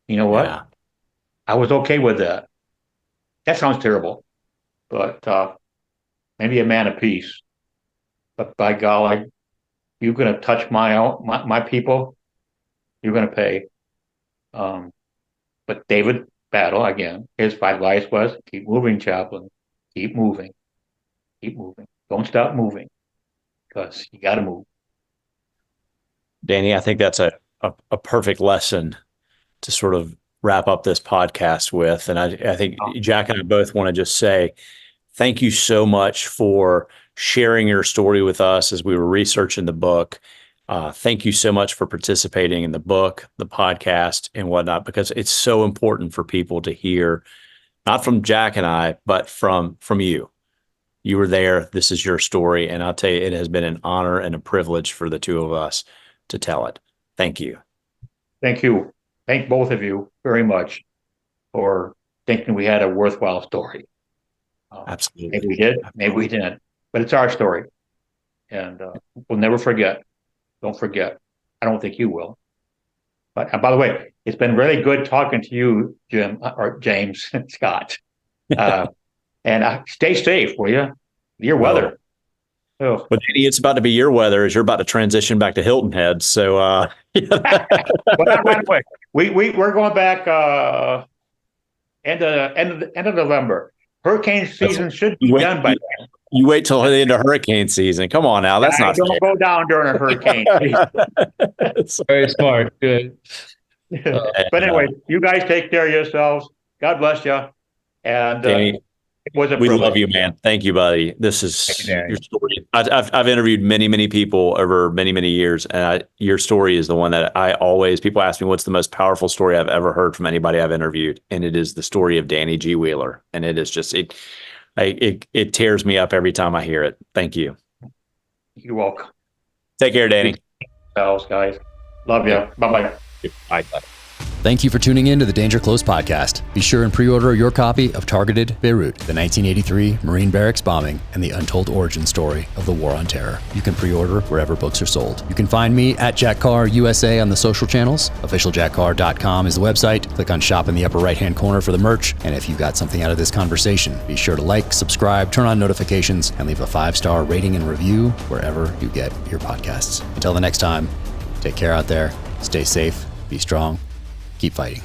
You know what? Yeah. I was okay with that. That sounds terrible, but maybe a man of peace. But by golly, you're going to touch my people, you're going to pay. But David Battle, again, his advice was, keep moving, Chaplain. Keep moving. Keep moving. Don't stop moving, because you got to move. Danny, I think that's a perfect lesson to sort of wrap up this podcast with. And I think Jack and I both want to just say thank you so much for sharing your story with us as we were researching the book. Thank you so much for participating in the book, the podcast, and whatnot, because it's so important for people to hear, not from Jack and I, but from you. You were there. This is your story. And I'll tell you, it has been an honor and a privilege for the two of us to tell it. Thank you. Thank you. Thank both of you very much for thinking we had a worthwhile story. Absolutely. Maybe we did, maybe we didn't, but it's our story. And we'll never forget. Don't forget. I don't think you will. But by the way, it's been really good talking to you, Jim, or James, Scott. And stay safe, will you? Your weather. Well, Danny, it's about to be your weather as you're about to transition back to Hilton Head. So, well, not right away. We're going back end of November. Hurricane season should be done by then. You wait till the end of hurricane season. Come on now, that's not. Don't go down during a hurricane. Very smart. Good. But anyway, you guys take care of yourselves. God bless you. And Danny, it was a we privilege. love you, man. Thank you, buddy. This is your story. I've interviewed many people over many years, and your story is the one that people ask me, what's the most powerful story I've ever heard from anybody I've interviewed, and it is the story of Danny G. Wheeler, and it is just it tears me up every time I hear it. Thank you. You're welcome. Take care, Danny. Guys. Love you. Bye-bye. Bye. Thank you for tuning in to the Danger Close podcast. Be sure and pre-order your copy of Targeted Beirut, the 1983 Marine Barracks bombing and the untold origin story of the War on Terror. You can pre-order wherever books are sold. You can find me at Jack Carr USA on the social channels. OfficialJackCarr.com is the website. Click on shop in the upper right-hand corner for the merch. And if you got something out of this conversation, be sure to like, subscribe, turn on notifications, and leave a 5-star rating and review wherever you get your podcasts. Until the next time, take care out there. Stay safe. Be strong. Keep fighting.